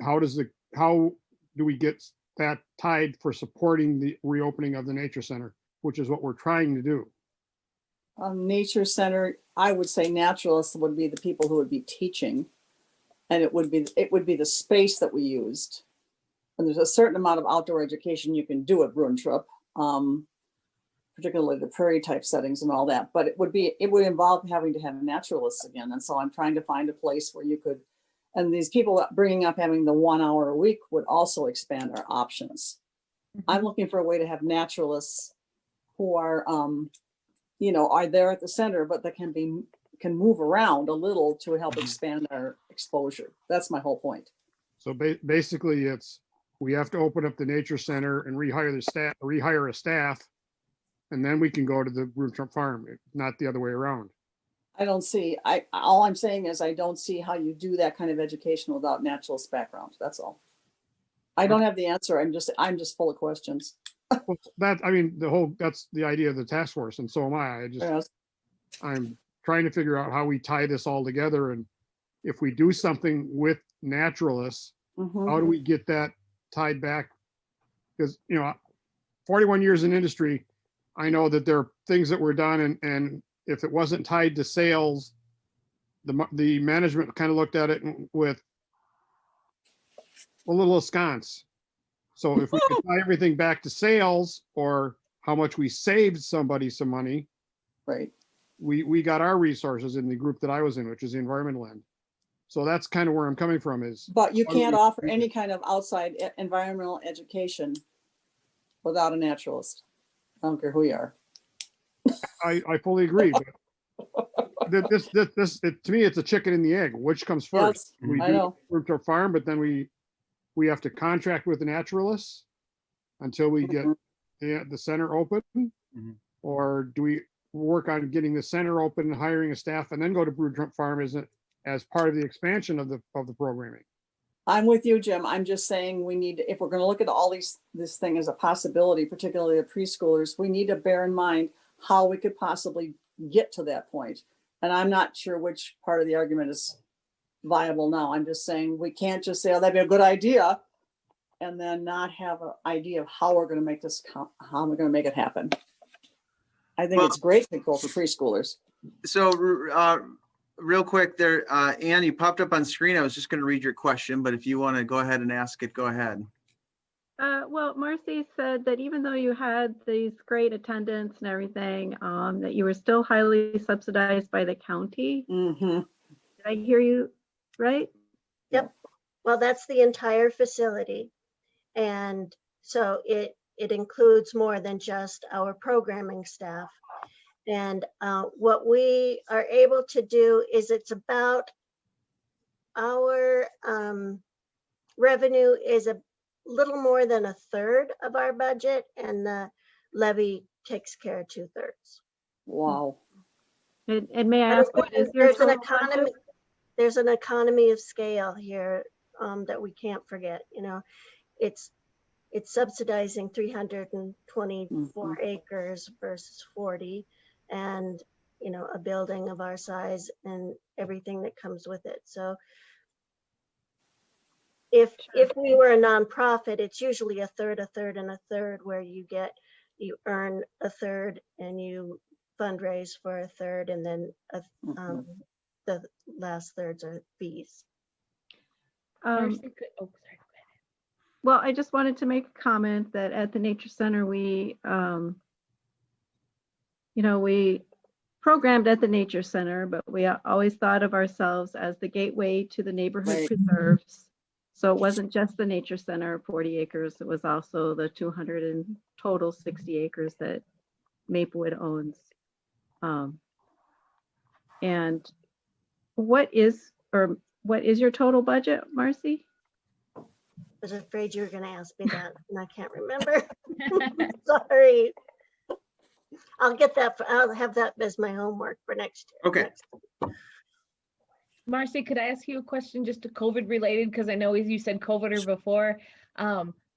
E: how do we get that tied for supporting the reopening of the nature center, which is what we're trying to do?
M: Nature center, I would say naturalists would be the people who would be teaching, and it would be the space that we used. And there's a certain amount of outdoor education you can do at Broomtrup, particularly the prairie type settings and all that. But it would involve having to have naturalists again. And so I'm trying to find a place where you could, and these people bringing up having the 1 hour a week would also expand our options. I'm looking for a way to have naturalists who are, are there at the center, but that can move around a little to help expand our exposure. That's my whole point.
E: So basically we have to open up the nature center and rehire a staff, and then we can go to the Broomtrup Farm, not the other way around.
M: All I'm saying is I don't see how you do that kind of education without naturalist background. That's all. I don't have the answer. I'm just full of questions.
E: Well, that's the idea of the task force, and so am I. I'm trying to figure out how we tie this all together, and if we do something with naturalists, how do we get that tied back? Because 41 years in industry, I know that there are things that were done, and if it wasn't tied to sales, the management kind of looked at it with a little askance. So if we could tie everything back to sales or how much we saved somebody some money,
M: right?
E: We got our resources in the group that I was in, which is the environmental end. So that's kind of where I'm coming from is.
M: But you can't offer any kind of outside environmental education without a naturalist. I don't care who you are.
E: I fully agree. But this to me, it's a chicken and the egg. Which comes first?
M: Yes,
E: We
M: I
E: do
M: know.
E: Broomtrup Farm, but then we have to contract with the naturalists until we get the center open, or do we work on getting the center open, hiring a staff, and then go to Broomtrup Farm as part of the expansion of the programming?
M: I'm with you, Jim. I'm just saying we need, if we're going to look at all this thing as a possibility, particularly the preschoolers, we need to bear in mind how we could possibly get to that point. And I'm not sure which part of the argument is viable now. I'm just saying we can't just say, oh, that'd be a good idea, and then not have an idea of how we're going to make this, how we're going to make it happen. I think it's great to go for preschoolers.
A: So real quick there, Ann, you popped up on screen. I was just going to read your question, but if you want to go ahead and ask it, go ahead.
H: Well, Marcy said that even though you had these great attendance and everything, that you were still highly subsidized by the county.
M: Mm-hmm.
H: Did I hear you right?
I: Yep. Well, that's the entire facility. And so it includes more than just our programming staff. And what we are able to do is it's about our revenue is a little more than a third of our budget, and the levy takes care of 2/3.
M: Wow.
H: And may I ask, what is your
I: there's an
H: total
I: economy?
H: budget?
I: There's an economy of scale here that we can't forget. You know, it's subsidizing 324 acres versus 40, and you know, a building of our size and everything that comes with it. So if we were a nonprofit, it's usually a third, and a third, where you earn a third and you fundraise for a third, and then the last thirds are fees.
H: Well, I just wanted to make a comment that at the Nature Center, we, we programmed at the Nature Center, but we always thought of ourselves as the gateway to the neighborhood preserves. So it wasn't just the Nature Center, 40 acres. It was also the 200 and total 60 acres that Maplewood owns. And what is your total budget, Marcy?
I: I was afraid you were going to ask me that, and I can't remember. Sorry. I'll have that as my homework for next year.
A: Okay.
C: Marcy, could I ask you a question just to COVID related? Because I know as you said COVID before,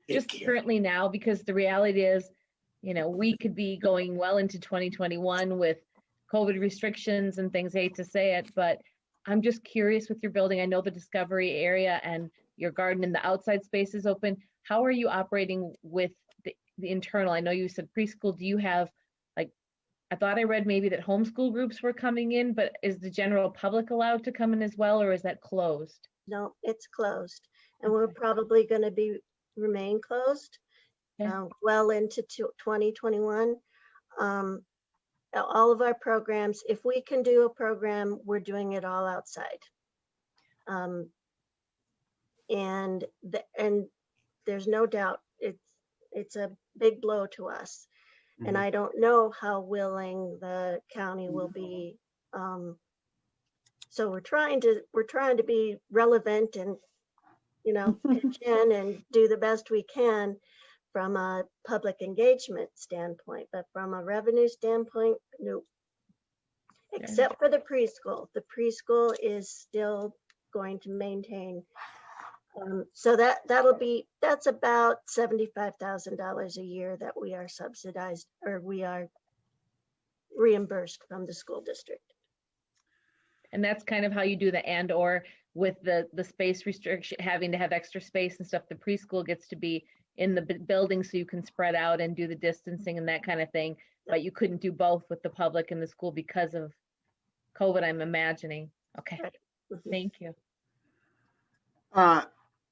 C: just currently now, because the reality is, you know, we could be going well into 2021 with COVID restrictions and things. I hate to say it, but I'm just curious with your building. I know the discovery area and your garden and the outside space is open. How are you operating with the internal? I know you said preschool. Do you have, like, I thought I read maybe that homeschool groups were coming in, but is the general public allowed to come in as well, or is that closed?
I: No, it's closed, and we're probably going to remain closed well into 2021. All of our programs, if we can do a program, we're doing it all outside. And there's no doubt it's a big blow to us. And I don't know how willing the county will be. So we're trying to be relevant and, you know, pitch in and do the best we can from a public engagement standpoint, but from a revenue standpoint, no. Except for the preschool. The preschool is still going to maintain. So that's about $75,000 a year that we are subsidized, or we are reimbursed from the school district.
C: And that's kind of how you do the and/or with the space restriction, having to have extra space and stuff. The preschool gets to be in the building so you can spread out and do the distancing and that kind of thing. But you couldn't do both with the public and the school because of COVID, I'm imagining. Okay, thank you.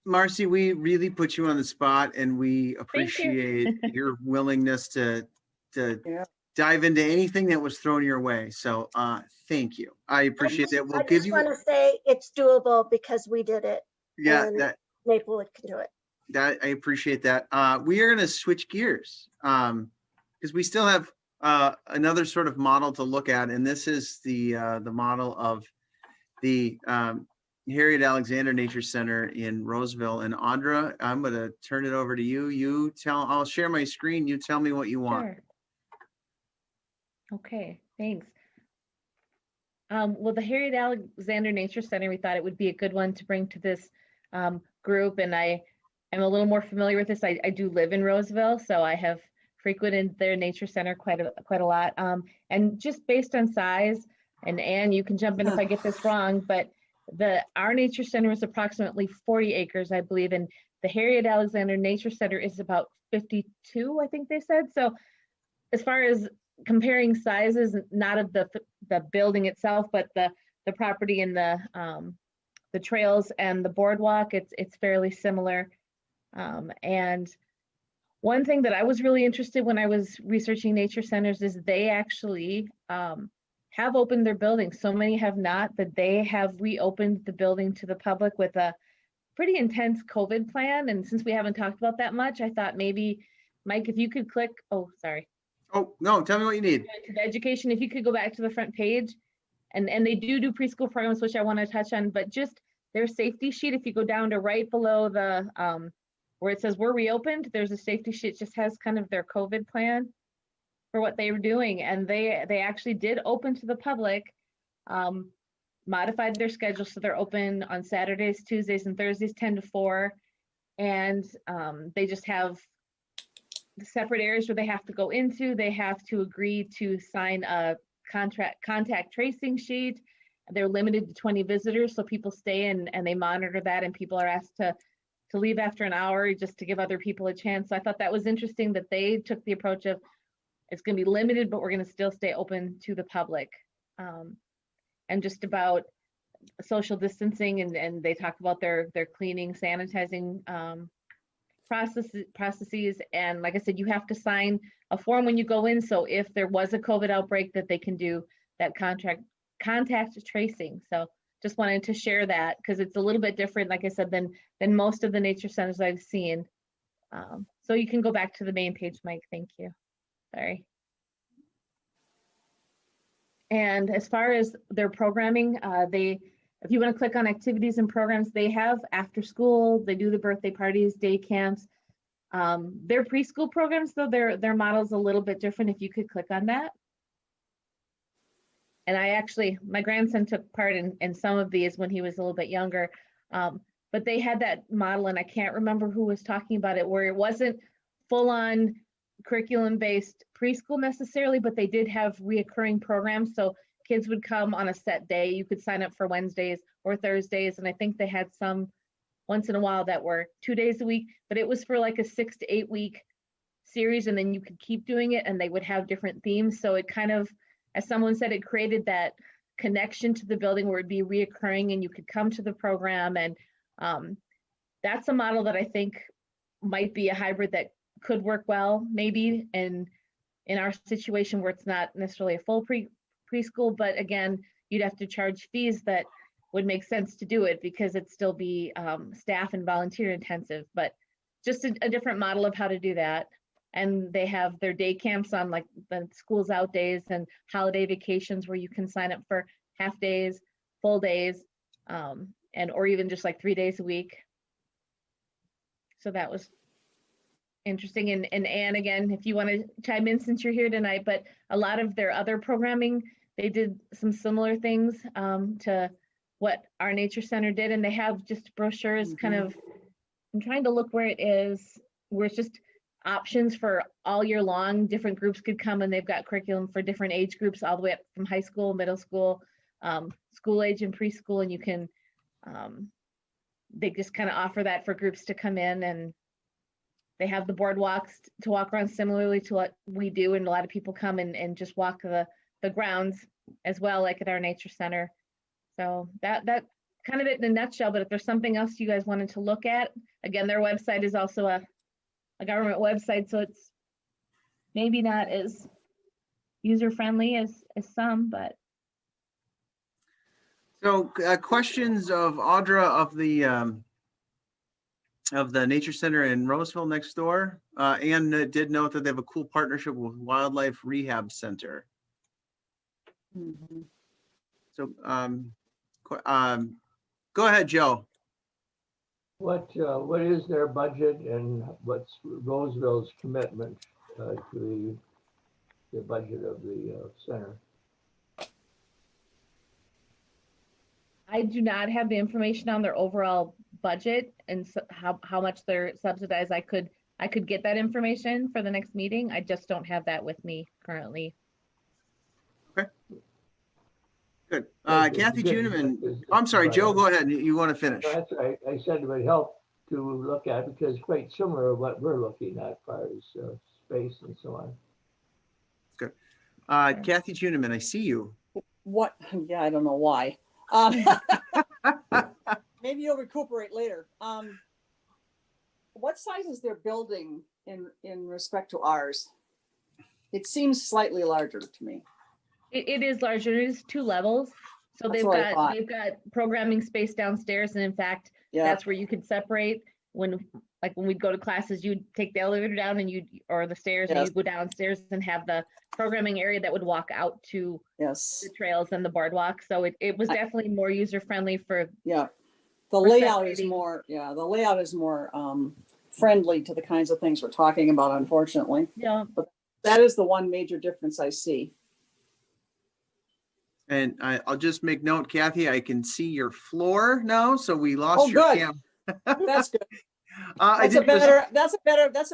A: Marcy, we really put you on the spot, and we appreciate your willingness to dive into anything that was thrown your way. So thank you. I appreciate that.
I: I just want to say it's doable because we did it.
A: Yeah,
I: and Maplewood can do it.
A: That I appreciate that. We are going to switch gears because we still have another sort of model to look at, and this is the model of the Harriet Alexander Nature Center in Roseville. And Audra, I'm going to turn it over to you. I'll share my screen. You tell me what you want.
C: Sure. Okay, thanks. Well, the Harriet Alexander Nature Center, we thought it would be a good one to bring to this group, and I am a little more familiar with this. I do live in Roseville, so I have frequented their nature center quite a lot. And just based on size, and Anne, you can jump in if I get this wrong, but our nature center is approximately 40 acres, I believe, and the Harriet Alexander Nature Center is about 52, I think they said. So as far as comparing sizes, not of the building itself, but the property and the trails and the boardwalk, it's fairly similar. And one thing that I was really interested when I was researching nature centers is they actually have opened their buildings. So many have not, but they have reopened the building to the public with a pretty intense COVID plan. And since we haven't talked about that much, I thought maybe, Mike, if you could click, oh, sorry.
A: Oh, no, tell me what you need.
C: To the education, if you could go back to the front page, and they do preschool programs, which I want to touch on, but just their safety sheet, if you go down to right below the, where it says we're reopened, there's a safety sheet, just has kind of their COVID plan for what they were doing. And they actually did open to the public, modified their schedule. So they're open on Saturdays, Tuesdays, and Thursdays, 10 to 4. And they just have separate areas where they have to go into. They have to agree to sign a contact tracing sheet. They're limited to 20 visitors, so people stay and they monitor that, and people are asked to leave after an hour just to give other people a chance. So I thought that was interesting that they took the approach of it's going to be limited, but we're going to still stay open to the public. And just about social distancing, and they talk about their cleaning, sanitizing processes. And like I said, you have to sign a form when you go in. So if there was a COVID outbreak, that they can do that contact tracing. So just wanted to share that because it's a little bit different, like I said, than most of the nature centers I've seen. So you can go back to the main page, Mike. Thank you. Sorry. And as far as their programming, if you want to click on activities and programs, they have after school, they do the birthday parties, day camps. Their preschool programs, though, their model's a little bit different. If you could click on that. And my grandson took part in some of these when he was a little bit younger, but they had that model, and I can't remember who was talking about it, where it wasn't full-on curriculum-based preschool necessarily, but they did have reoccurring programs. So kids would come on a set day. You could sign up for Wednesdays or Thursdays, and I think they had some once in a while that were 2 days a week, but it was for like a 6 to 8 week series, and then you could keep doing it, and they would have different themes. So it kind of, as someone said, it created that connection to the building where it'd be reoccurring and you could come to the program. And that's a model that I think might be a hybrid that could work well, maybe in our situation where it's not necessarily a full preschool, but again, you'd have to charge fees that would make sense to do it because it'd still be staff and volunteer intensive, but just a different model of how to do that. And they have their day camps on like the schools out days and holiday vacations where you can sign up for half days, full days, or even just like 3 days a week. So that was interesting. And Anne, again, if you want to chime in since you're here tonight, but a lot of their other programming, they did some similar things to what our nature center did. And they have just brochures kind of, I'm trying to look where it is, where it's just options for all year long. Different groups could come, and they've got curriculum for different age groups all the way up from high school, middle school, school age and preschool. And you can, they just kind of offer that for groups to come in, and they have the boardwalks to walk around similarly to what we do. And a lot of people come and just walk the grounds as well, like at our nature center. So that kind of it in a nutshell, but if there's something else you guys wanted to look at, again, their website is also a government website, so it's maybe not as user-friendly as some, but.
A: So questions of Audra of the Nature Center in Roseville next door. Anne did note that they have a cool partnership with Wildlife Rehab Center. So go ahead, Joe.
G: What is their budget, and what's Roseville's commitment to the budget of the center?
C: I do not have the information on their overall budget and how much they're subsidized, I could get that information for the next meeting. I just don't have that with me currently.
A: Okay. Good. Kathy Juniman. I'm sorry, Joe, go ahead. You want to finish?
G: That's right. I said it would help to look at because it's quite similar to what we're looking at as far as space and so on.
A: Good. Kathy Juniman, I see you.
M: What? Yeah, I don't know why. Maybe you'll recuperate later. What size is their building in respect to ours? It seems slightly larger to me.
C: It is larger. It is 2 levels. So
M: That's
C: they've got programming space downstairs. And in fact, that's where you could separate when we'd go to classes, you'd take the elevator down and or the stairs and you'd go downstairs and have the programming area that would walk out to the trails and the boardwalk. So it was definitely more user-friendly for.
M: Yeah. The layout is more, friendly to the kinds of things we're talking about, unfortunately.
C: Yeah.
M: But that is the one major difference I see.
A: And I'll just make note, Kathy, I can see your floor now. So we lost your cam.
M: That's good. That's a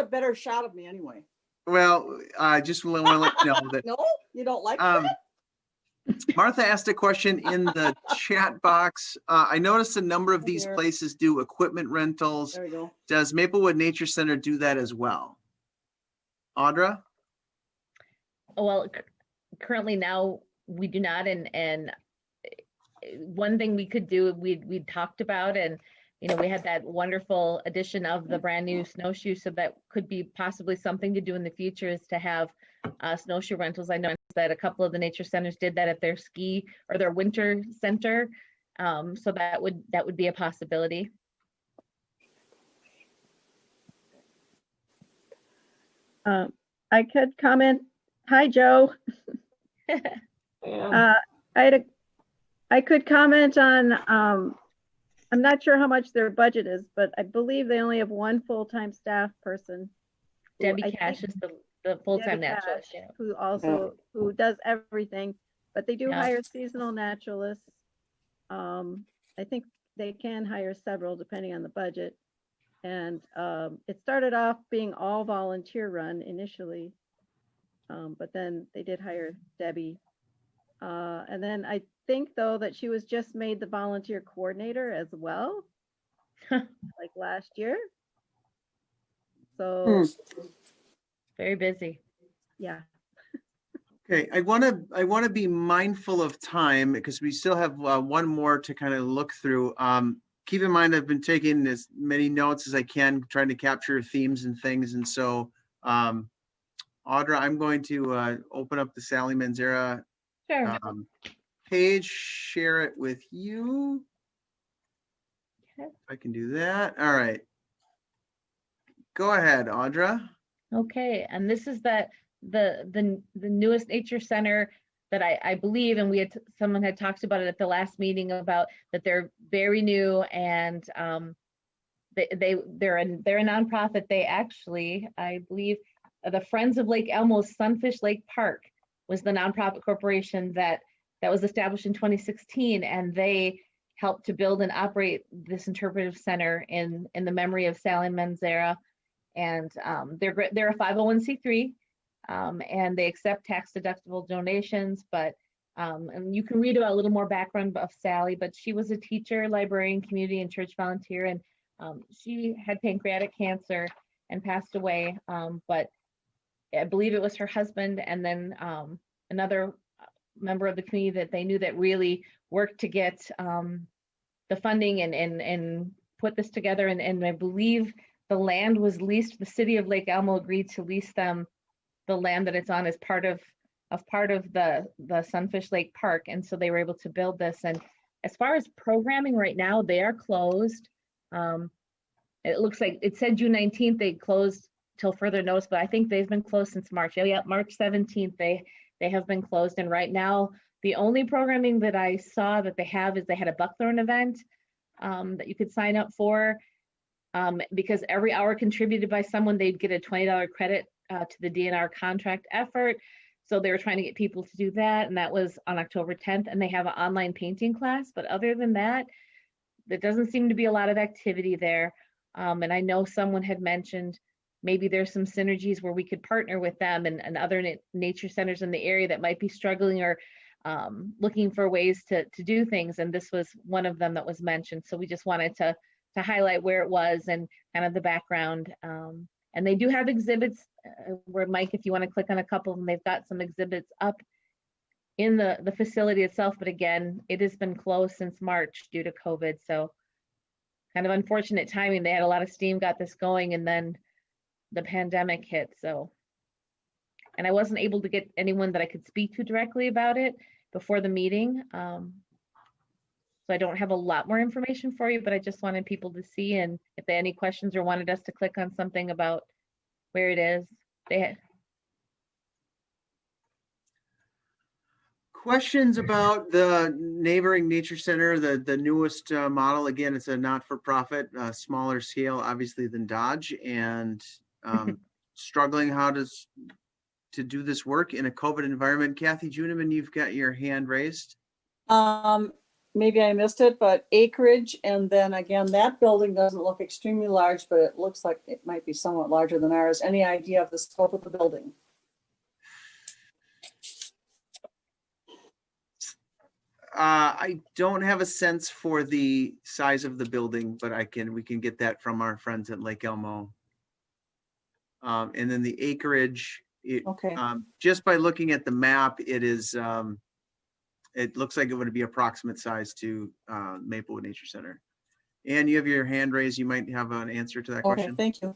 M: better shot of me anyway.
A: Well, I just want to let you know that.
M: No, you don't like that?
A: Martha asked a question in the chat box. I noticed a number of these places do equipment rentals.
M: There we go.
A: Does Maplewood Nature Center do that as well? Audra?
C: Well, currently now we do not. And one thing we could do, we talked about, and we had that wonderful addition of the brand new snowshoe. So that could be possibly something to do in the future, is to have snowshoe rentals. I know that a couple of the nature centers did that at their ski or their winter center. So that would be a possibility.
H: I could comment. Hi, Joe. I could comment on, I'm not sure how much their budget is, but I believe they only have 1 full-time staff person.
C: Debbie Cash is the full-time naturalist.
H: Who does everything, but they do hire seasonal naturalists. I think they can hire several depending on the budget. And it started off being all volunteer run initially, but then they did hire Debbie. And then I think though that she was just made the volunteer coordinator as well, like last year. So
C: very busy.
H: Yeah.
A: Okay, I want to be mindful of time because we still have one more to kind of look through. Keep in mind, I've been taking as many notes as I can, trying to capture themes and things. And so, Audra, I'm going to open up the Sally Manzera page, share it with you. Okay. If I can do that. All right. Go ahead, Audra.
C: Okay, and this is the newest nature center that I believe, and someone had talked about it at the last meeting about that they're very new, and they're a nonprofit. They actually, I believe, the Friends of Lake Elmo's Sunfish Lake Park was the nonprofit corporation that was established in 2016, and they helped to build and operate this interpretive center in the memory of Sally Manzera. And they're a 501c3, and they accept tax deductible donations. But and you can read about a little more background of Sally, but she was a teacher, librarian, community and church volunteer, and she had pancreatic cancer and passed away. But I believe it was her husband and then another member of the community that they knew that really worked to get the funding and put this together. And I believe the land was leased. The city of Lake Elmo agreed to lease them the land that it's on as part of the Sunfish Lake Park. And so they were able to build this. And as far as programming right now, they are closed. It looks like it said June 19th, they closed till further notice, but I think they've been closed since March. Yeah, March 17th, they have been closed. And right now, the only programming that I saw that they have is they had a buckthorn event that you could sign up for. Because every hour contributed by someone, they'd get a $20 credit to the DNR contract effort. So they were trying to get people to do that. And that was on October 10th. And they have an online painting class. But other than that, there doesn't seem to be a lot of activity there. And I know someone had mentioned maybe there's some synergies where we could partner with them and other nature centers in the area that might be struggling or looking for ways to do things. And this was one of them that was mentioned. So we just wanted to highlight where it was and kind of the background. And they do have exhibits where, Mike, if you want to click on a couple of them, they've got some exhibits up in the facility itself. But again, it has been closed since March due to COVID. So kind of unfortunate timing. They had a lot of steam, got this going, and then the pandemic hit. So, and I wasn't able to get anyone that I could speak to directly about it before the meeting. So I don't have a lot more information for you, but I just wanted people to see, and if they had any questions or wanted us to click on something about where it is, they had.
A: Questions about the neighboring nature center, the newest model. Again, it's a not-for-profit, smaller scale, obviously, than Dodge, and struggling to do this work in a COVID environment. Kathy Juniman, you've got your hand raised.
M: Maybe I missed it, but acreage, and then again, that building doesn't look extremely large, but it looks like it might be somewhat larger than ours. Any idea of the scope of the building?
A: I don't have a sense for the size of the building, but we can get that from our friends at Lake Elmo. And then the acreage,
M: Okay.
A: Just by looking at the map, it looks like it would be approximate size to Maplewood Nature Center. And you have your hand raised. You might have an answer to that question.
M: Okay, thank you.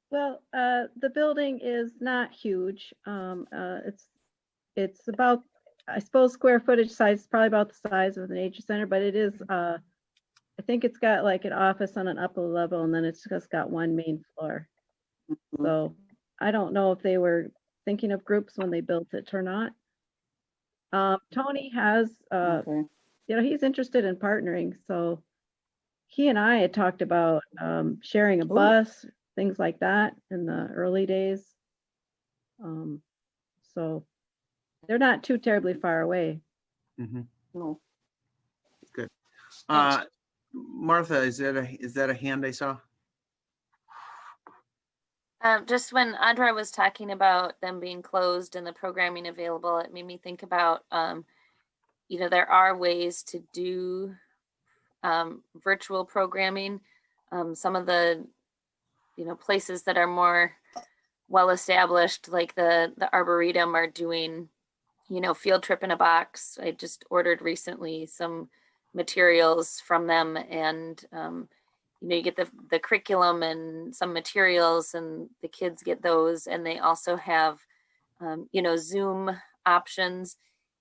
H: Well, the building is not huge. It's about, I suppose, square footage size, probably about the size of the nature center, but it is, I think it's got like an office on an upper level, and then it's just got one main floor.
M: Mm-hmm.
H: So I don't know if they were thinking of groups when they built it or not. Tony has,
M: Okay.
H: He's interested in partnering. So he and I had talked about sharing a
M: Ooh.
H: bus, things like that in the early days. So they're not too terribly far away.
A: Mm-hmm.
M: No.
A: Good.
M: Thanks.
A: Martha, is that a hand I saw?
N: Just when Audra was talking about them being closed and the programming available, it made me think about, there are ways to do virtual programming. Some of the, places that are more well-established, like the Arboretum, are doing, field trip in a box. I just ordered recently some materials from them, and you get the curriculum and some materials, and the kids get those, and they also have Zoom options.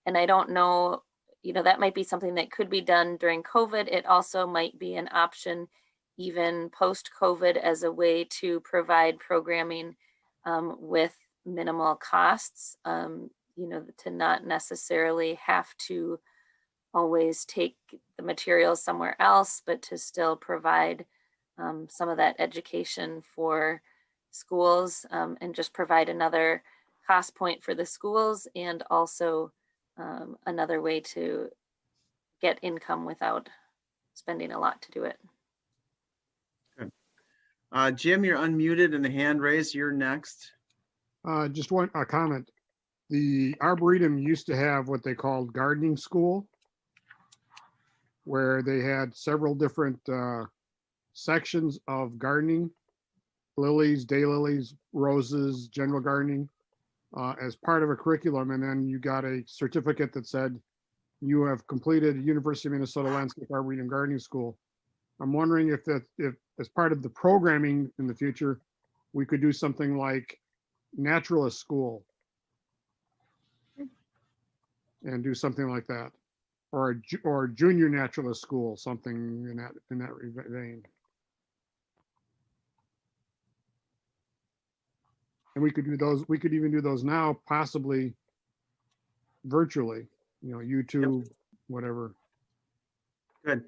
N: And I don't know, that might be something that could be done during COVID. It also might be an option even post-COVID as a way to provide programming with minimal costs, to not necessarily have to always take the materials somewhere else, but to still provide some of that education for schools, and just provide another cost point for the schools, and also another way to get income without spending a lot to do it.
A: Good. Jim, you're unmuted and a hand raised. You're next.
E: Just a comment. The Arboretum used to have what they called gardening school, where they had several different sections of gardening, lilies, daylilies, roses, general gardening, as part of a curriculum. And then you got a certificate that said you have completed University of Minnesota Landscape Arboretum Gardening School. I'm wondering if as part of the programming in the future, we could do something like naturalist school and do something like that, or junior naturalist school, something in that vein. And we could do those. We could even do those now, possibly virtually. YouTube, yep. Whatever.
A: Good.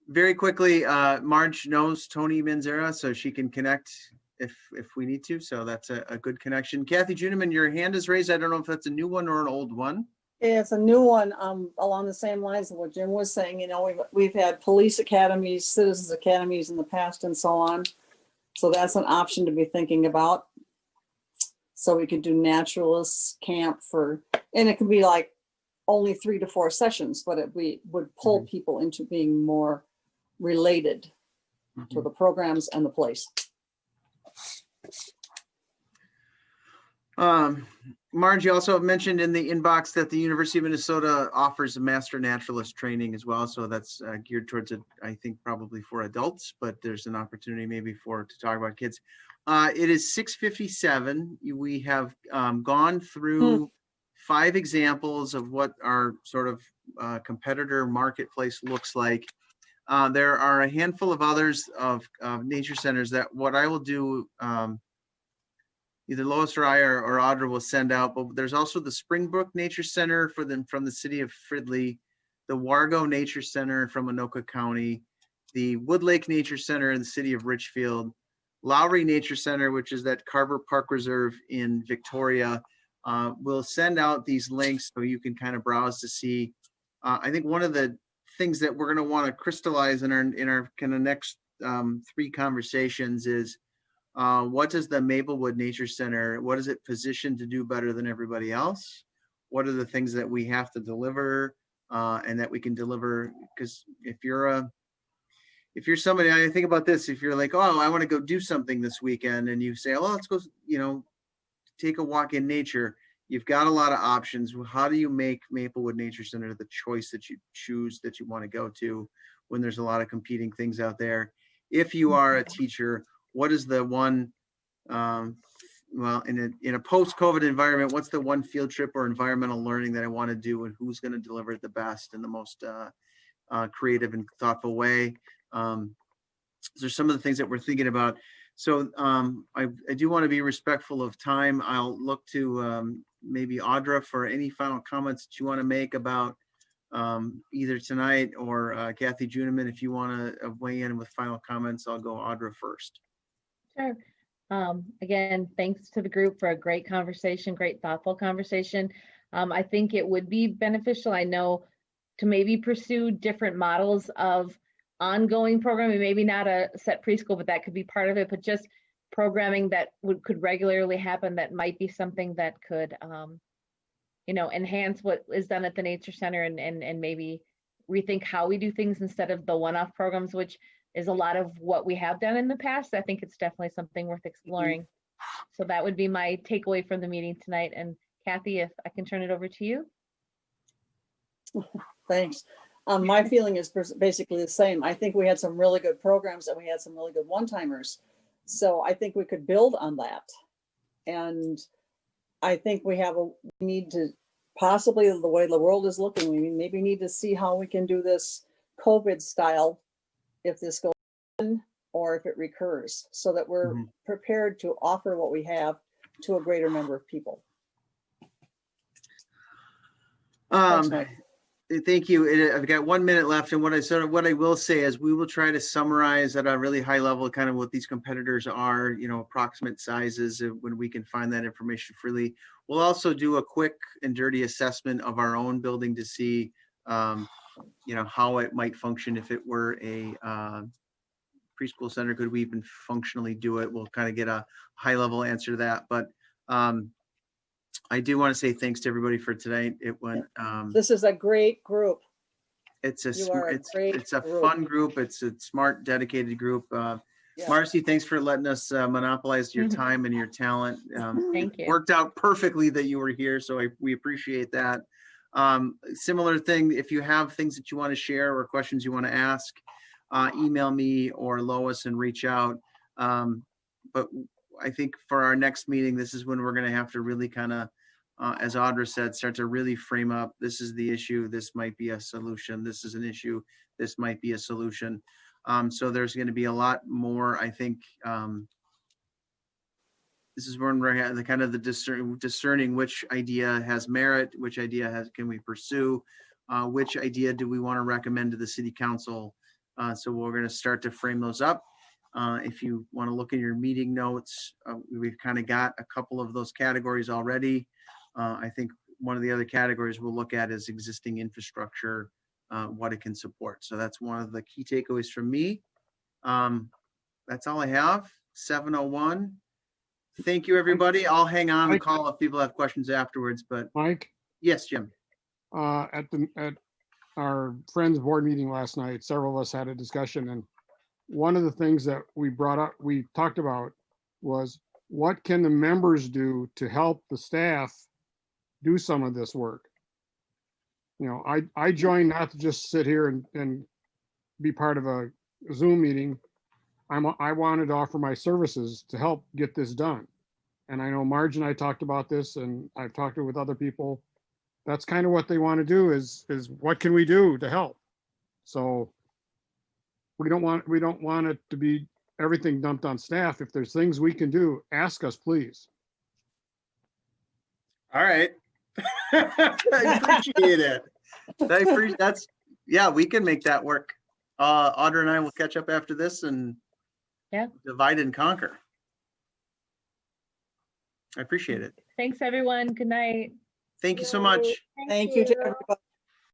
A: Very quickly, Marge knows Tony Manzera, so she can connect if we need to. So that's a good connection. Kathy Juniman, your hand is raised. I don't know if that's a new one or an old one.
M: It's a new one along the same lines of what Jim was saying. You know, we've had police academies, citizens academies in the past and so on. So that's an option to be thinking about. So we could do naturalists camp and it could be like only 3 to 4 sessions, but we would pull people into being more related to the programs and the place.
A: Marge, you also mentioned in the inbox that the University of Minnesota offers a master naturalist training as well. So that's geared towards it, I think probably for adults, but there's an opportunity maybe to talk about kids. It is 6:57. We have gone through 5 examples of what our sort of competitor marketplace looks like. There are a handful of others of nature centers that what I will do, either Lois or I or Audra will send out, but there's also the Springbrook Nature Center from the city of Fridley, the Wargo Nature Center from Anoka County, the Wood Lake Nature Center in the city of Richfield, Lowry Nature Center, which is that Carver Park Reserve in Victoria. We'll send out these links so you can kind of browse to see. I think one of the things that we're going to want to crystallize in our kind of next 3 conversations is what does the Maplewood Nature Center, what is it positioned to do better than everybody else? What are the things that we have to deliver and that we can deliver? Because if you're somebody, I think about this, if you're like, oh, I want to go do something this weekend, and you say, oh, let's go, take a walk in nature. You've got a lot of options. How do you make Maplewood Nature Center the choice that you choose, that you want to go to when there's a lot of competing things out there? If you are a teacher, what is the one, well, in a post-COVID environment, what's the one field trip or environmental learning that I want to do, and who's going to deliver it the best and the most creative and thoughtful way? Those are some of the things that we're thinking about. So I do want to be respectful of time. I'll look to maybe Audra for any final comments that you want to make about either tonight, or Kathy Juniman, if you want to weigh in with final comments. I'll go Audra first.
C: Sure. Again, thanks to the group for a great conversation, great thoughtful conversation. I think it would be beneficial, I know, to maybe pursue different models of ongoing programming, maybe not a set preschool, but that could be part of it, but just programming that could regularly happen, that might be something that could, enhance what is done at the Nature Center, and maybe rethink how we do things instead of the one-off programs, which is a lot of what we have done in the past. I think it's definitely something worth exploring. So that would be my takeaway from the meeting tonight. And Kathy, if I can turn it over to you.
M: Thanks. My feeling is basically the same. I think we had some really good programs and we had some really good one-timers. So I think we could build on that. And I think we need to, possibly the way the world is looking, we maybe need to see how we can do this COVID style, if this goes on or if it recurs, so that we're prepared to offer what we have to a greater number of people. Thanks, Mike.
A: Thank you. I've got 1 minute left, and what I will say is we will try to summarize at a really high level kind of what these competitors are, approximate sizes, when we can find that information freely. We'll also do a quick and dirty assessment of our own building to see how it might function if it were a preschool center. Could we even functionally do it? We'll kind of get a high level answer to that. But I do want to say thanks to everybody for tonight. It went.
M: This is a great group.
A: It's a fun group. It's a smart, dedicated group. Marcy, thanks for letting us monopolize your time and your talent.
C: Thank you.
A: Worked out perfectly that you were here, so we appreciate that. Similar thing, if you have things that you want to share or questions you want to ask, email me or Lois and reach out. But I think for our next meeting, this is when we're going to have to really kind of, as Audra said, start to really frame up, this is the issue, this might be a solution, this is an issue, this might be a solution. So there's going to be a lot more, I think. This is when we're at the kind of the discerning which idea has merit, which idea can we pursue, which idea do we want to recommend to the city council. So we're going to start to frame those up. If you want to look at your meeting notes, we've kind of got a couple of those categories already. I think one of the other categories we'll look at is existing infrastructure, what it can support. So that's one of the key takeaways from me. That's all I have. 7:01. Thank you, everybody. I'll hang on the
E: Mike?
A: call if people have questions afterwards, but
E: Mike,
A: yes, Jim.
E: at our friends board meeting last night, several of us had a discussion, and one of the things that we talked about was what can the members do to help the staff do some of this work? You know, I joined not to just sit here and be part of a Zoom meeting. I wanted to offer my services to help get this done. And I know Marge and I talked about this, and I've talked with other people. That's kind of what they want to do is what can we do to help? So we don't want it to be everything dumped on staff. If there's things we can do, ask us, please.
A: All right. I appreciate it. Yeah, we can make that work. Audra and I will catch up after this and divide and conquer. I appreciate it.
C: Thanks, everyone. Good night.
A: Thank you so much.
M: Thank you to everybody.